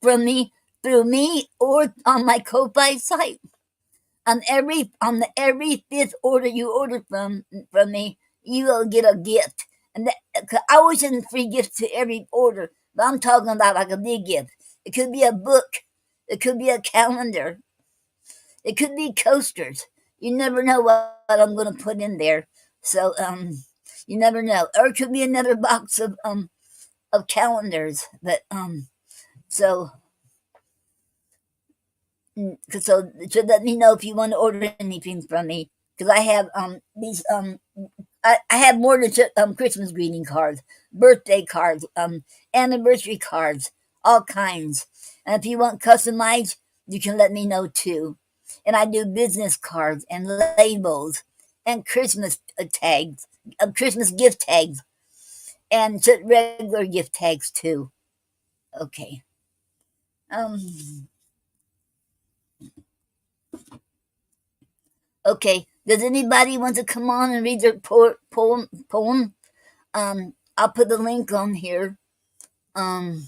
A: from me through me or on my Ko-Fi site, on every fifth order you order from me, you will get a gift. And I always send free gifts to every order, but I'm talking about like a big gift. It could be a book, it could be a calendar, it could be coasters. You never know what I'm going to put in there, so you never know. Or it could be another box of calendars, but so so let me know if you want to order anything from me, because I have these I have more than just Christmas greeting cards, birthday cards, anniversary cards, all kinds. And if you want customized, you can let me know too. And I do business cards and labels and Christmas tags, Christmas gift tags, and just regular gift tags too. Okay. Um. Okay. Does anybody want to come on and read their poem? I'll put the link on here. Um.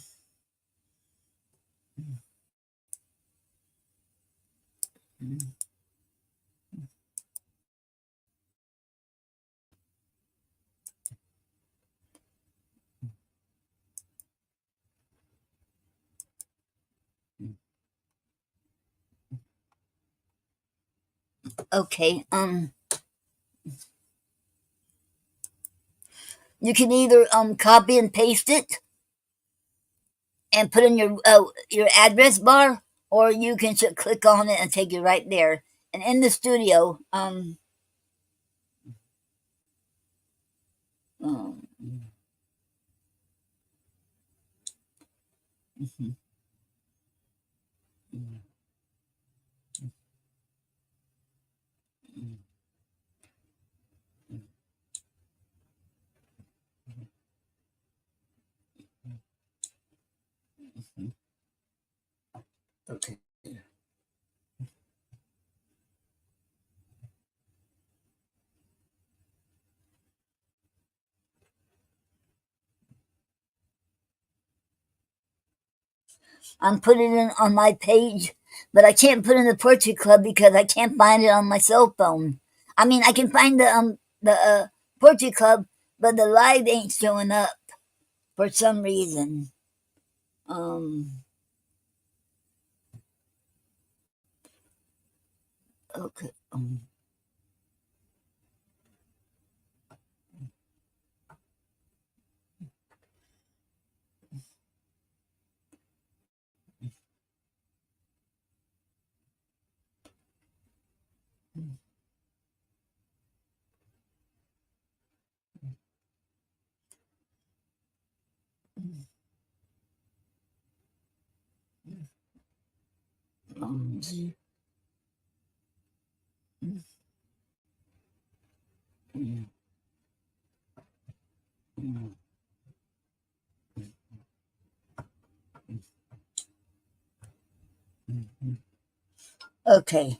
A: Okay. You can either copy and paste it and put in your address bar, or you can just click on it and take you right there. And in the studio, um okay. I'm putting it on my page, but I can't put it in the Portrait Club because I can't find it on my cell phone. I mean, I can find the Portrait Club, but the live ain't showing up for some reason. Um. Okay. Okay.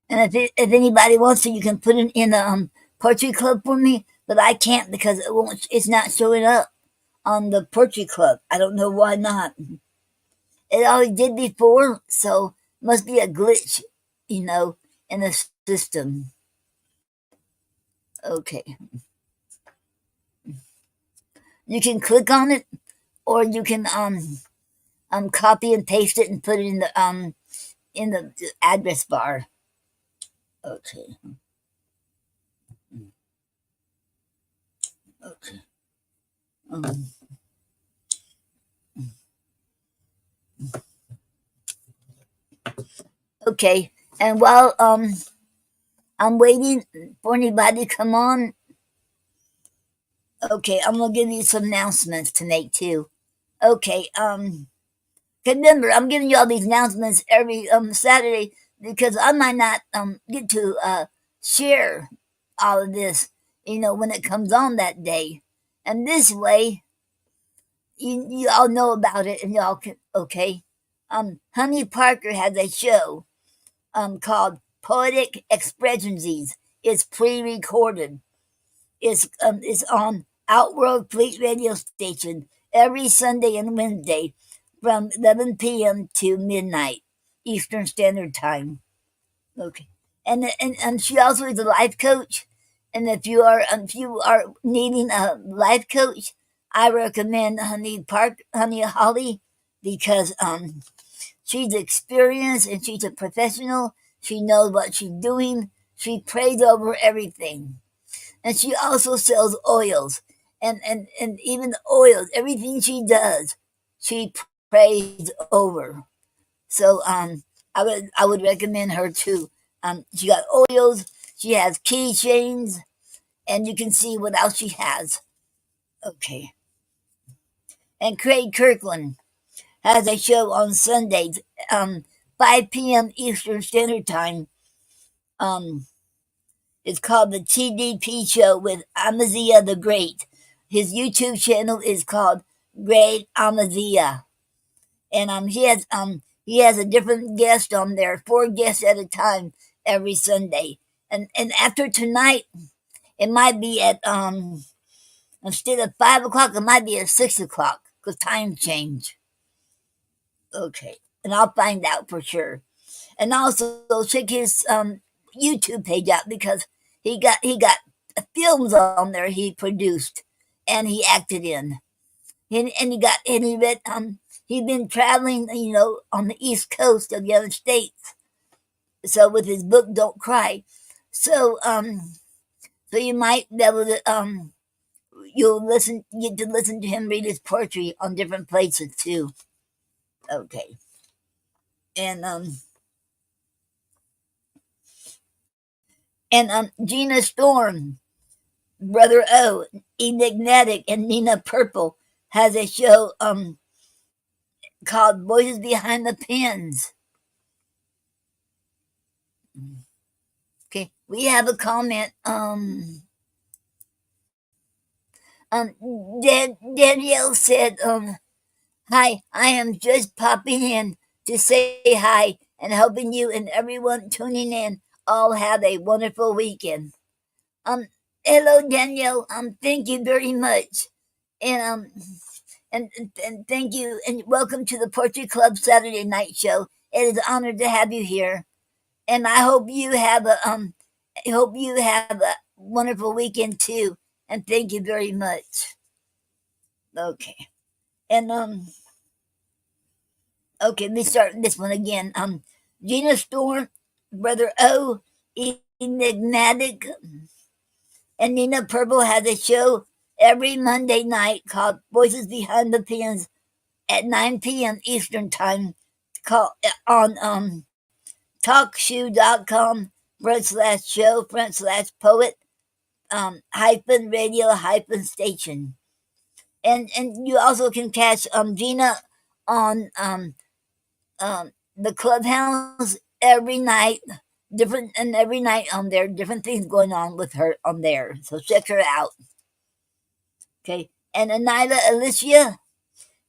A: And if anybody wants to, you can put it in the poetry club for me. But I can't because it's not showing up on the poetry club. I don't know why not. It always did before, so must be a glitch, in the system. Okay. You can click on it, or you can copy and paste it and put it in the address bar. Okay. Okay. Um, okay. And while I'm waiting for anybody to come on, okay, I'm gonna give you some announcements to make too. Okay. Remember, I'm giving you all these announcements every Saturday because I might not get to share all of this, when it comes on that day. And this way, you all know about it, and y'all can. Okay. Honey Parker has a show called Poetic Expressions. It's pre-recorded. It's on Outworld Fleet Radio Station every Sunday and Wednesday from 11 p.m. to midnight Eastern Standard Time. Okay, and she also is a life coach. And if you are needing a life coach, I recommend Honey Holly, because she's experienced and she's a professional. She knows what she's doing. She prays over everything. And she also sells oils. And even the oils, everything she does, she prays over. So I would recommend her too. She got oils, she has keychains, and you can see what else she has. Okay. And Craig Kirkland has a show on Sundays, 5 p.m. Eastern Standard Time. It's called the TDP Show with Amaziah the Great. His YouTube channel is called Great Amaziah, and he has a different guest on there, 4 guests at a time every Sunday. And after tonight, it might be at instead of 5 o'clock, it might be at 6 o'clock because time change. Okay, and I'll find out for sure. And also check his YouTube page out because he got films on there he produced and he acted in. And he read he'd been traveling, on the East Coast of the other states. So with his book Don't Cry. So so you might be able to get to listen to him read his poetry on different places too. Okay. And Gina Storm, Brother O, Enigmatic, and Nina Purple has a show called Voices Behind the Pens. Okay, we have a comment. Danielle said, "Hi, I am just popping in to say hi and hoping you and everyone tuning in all have a wonderful weekend." Hello, Danielle. Thank you very much, and and thank you, and welcome to the Poetry Club Saturday Night Show. It is an honor to have you here, and I hope you have a wonderful weekend too. And thank you very much. Okay, and okay, let me start this one again. Gina Storm, Brother O, Enigmatic, and Nina Purple has a show every Monday night called Voices Behind the Pens at 9 p.m. Eastern Time, on talkshoe.com/show/poet hyphen radio hyphen station. And you also can catch Gina on the clubhouse every night, different, and every night on there, different things going on with her on there. So check her out. Okay, and Anila Alicia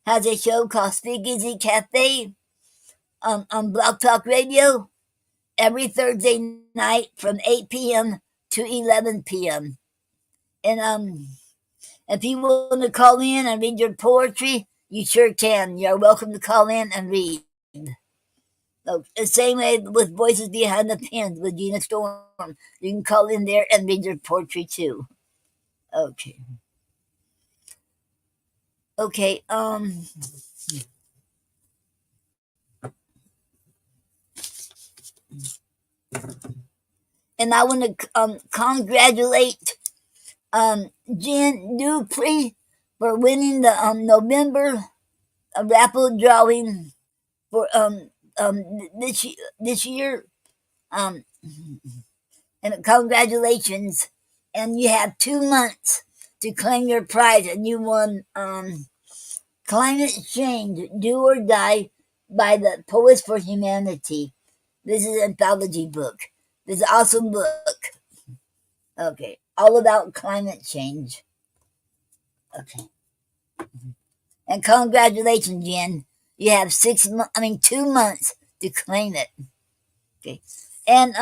A: has a show called Speakeasy Cafe on Blog Talk Radio every Thursday night from 8 p.m. to 11 p.m. And if you want to call in and read your poetry, you sure can. You're welcome to call in and read. So, the same way with Voices Behind the Pens with Gina Storm. You can call in there and read your poetry too. Okay. Okay, and I want to congratulate Jen Dupree for winning the November raffle drawing for this year. Um, and congratulations! And you have 2 months to claim your prize, and you won Climate Change: Do or Die by the Poets for Humanity. This is an anthology book. This is an awesome book. Okay, all about climate change. Okay, and congratulations, Jen. You have 2 months to claim it. Okay, and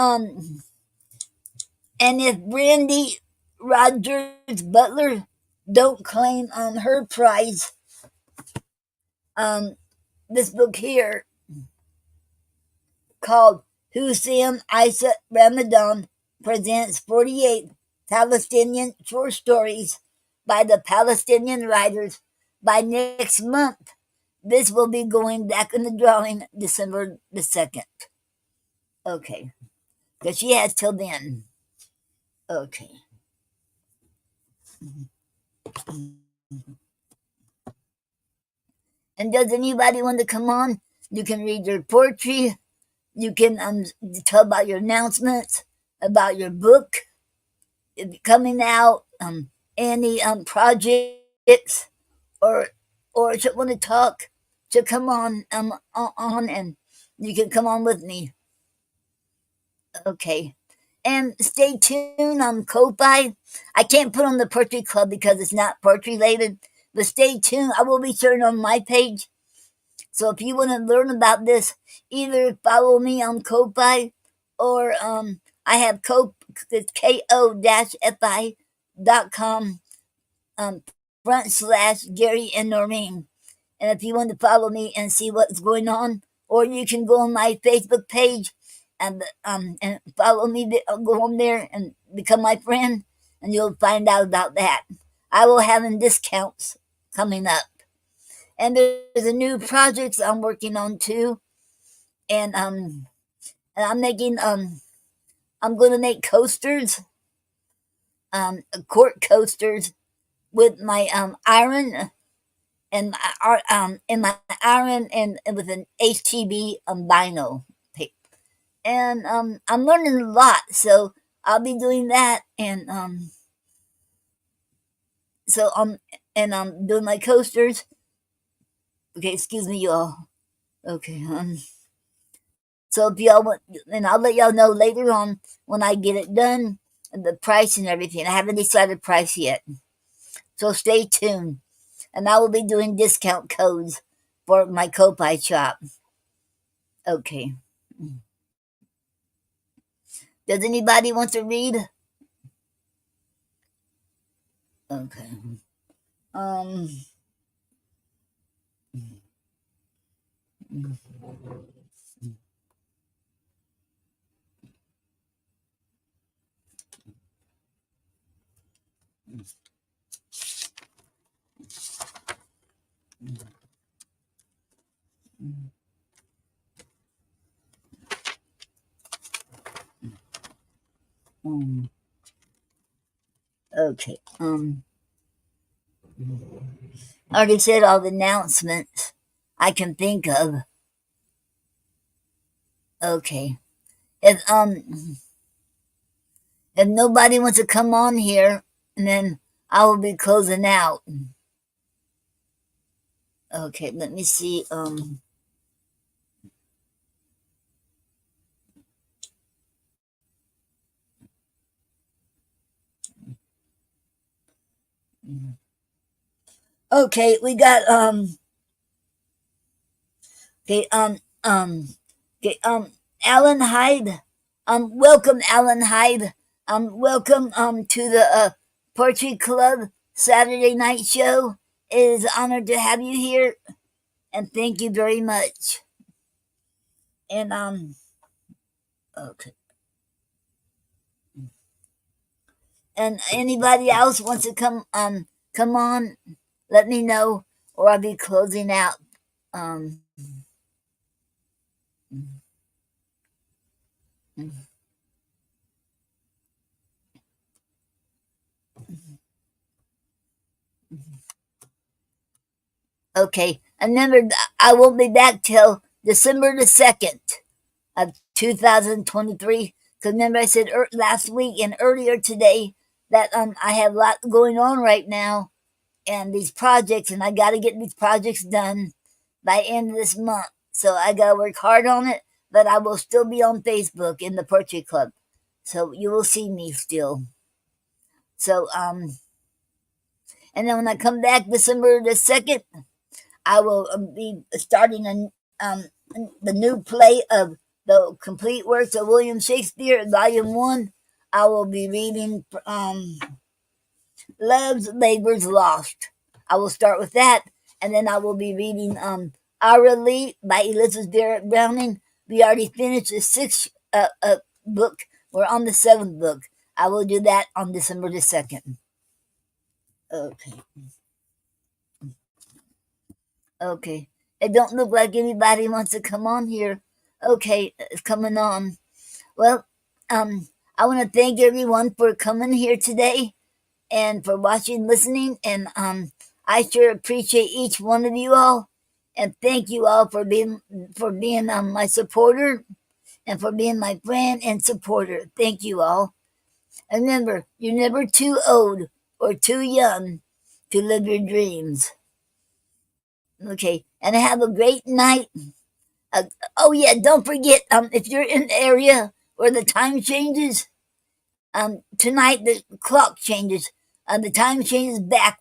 A: if Brandy Rogers Butler don't claim her prize, this book here called Hussein Isa Ramadan presents 48 Palestinian short stories by the Palestinian writers by next month. This will be going back in the drawing December the 2nd. Okay. Because she has till then. Okay. And does anybody want to come on? You can read your poetry. You can tell about your announcements, about your book coming out, any projects, or if you want to talk, to come on and you can come on with me. Okay. And stay tuned on Ko-Fi. I can't put on the Poetry Club because it's not poetry related, but stay tuned. I will be sharing on my page. So if you want to learn about this, either follow me on Ko-Fi or I have ko-fi.com / Gary and Noreen. And if you want to follow me and see what's going on, or you can go on my Facebook page and follow me, go on there and become my friend, and you'll find out about that. I will have discounts coming up. And there's a new project I'm working on too. And I'm making I'm gonna make coasters, cork coasters with my iron and my iron and with an HTB vinyl tape. And I'm learning a lot, so I'll be doing that. And so and I'm doing my coasters. Okay, excuse me, y'all. Okay, so if y'all want, and I'll let y'all know later on when I get it done, the price and everything. I haven't decided price yet, so stay tuned. And I will be doing discount codes for my Ko-Fi shop. Okay. Does anybody want to read? Okay. Um. Okay. I already said all the announcements I can think of. Okay. If if nobody wants to come on here, and then I will be closing out. Okay, let me see. Okay, we got okay okay Alan Hyde. Welcome Alan Hyde. Welcome to the Poetry Club Saturday night show. It is an honor to have you here, and thank you very much. And okay. And anybody else wants to come on, let me know, or I'll be closing out. Um, okay, and remember, I won't be back till December the 2nd of 2023. Because remember, I said last week and earlier today that I have a lot going on right now and these projects, and I got to get these projects done by end of this month. So I got to work hard on it, but I will still be on Facebook in the Poetry Club. So you will see me still. So, and then when I come back December the 2nd, I will be starting the new play of the complete works of William Shakespeare, Volume 1. I will be reading Love's Labour's Lost. I will start with that, and then I will be reading Lee by Elizabeth Barrett Browning. We already finished the 6th book. We're on the 7th book. I will do that on December the 2nd. Okay. Okay. It don't look like anybody wants to come on here. Okay, it's coming on. Well, I want to thank everyone for coming here today and for watching, listening, and I sure appreciate each one of you all, and thank you all for being my supporter and for being my friend and supporter. Thank you all. And remember, you're never too old or too young to live your dreams. Okay, and have a great night. Oh yeah, don't forget, if you're in the area where the time changes, tonight the clock changes. The time changes back.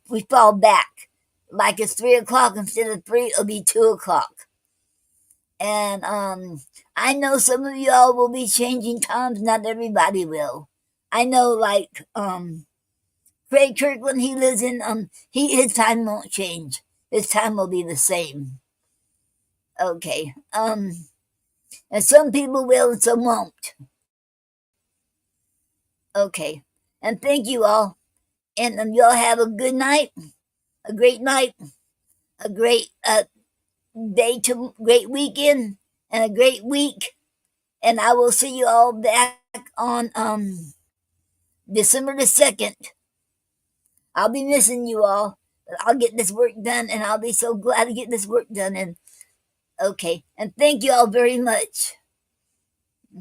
A: We fall back. Like it's 3 o'clock instead of 3, it'll be 2 o'clock. And I know some of y'all will be changing times. Not everybody will. I know, like Craig Kirkland, he lives in his time won't change. His time will be the same. Okay. And some people will and some won't. Okay. And thank you all. And y'all have a good night, a great night, a great day to great weekend, and a great week. And I will see you all back on December the 2nd. I'll be missing you all. But I'll get this work done, and I'll be so glad to get this work done. And okay. And thank you all very much.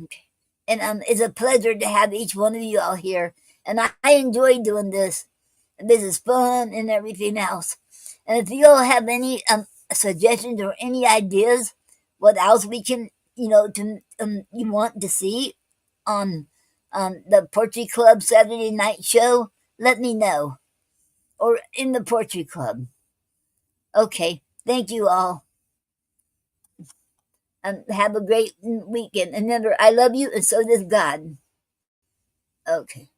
A: Okay. And it's a pleasure to have each one of you all here. And I enjoy doing this. This is fun and everything else. And if you all have any suggestions or any ideas, what else we can, you want to see on the Poetry Club Saturday night show, let me know. Or in the Poetry Club. Okay, thank you all. Have a great weekend. And remember, I love you, and so does God. Okay.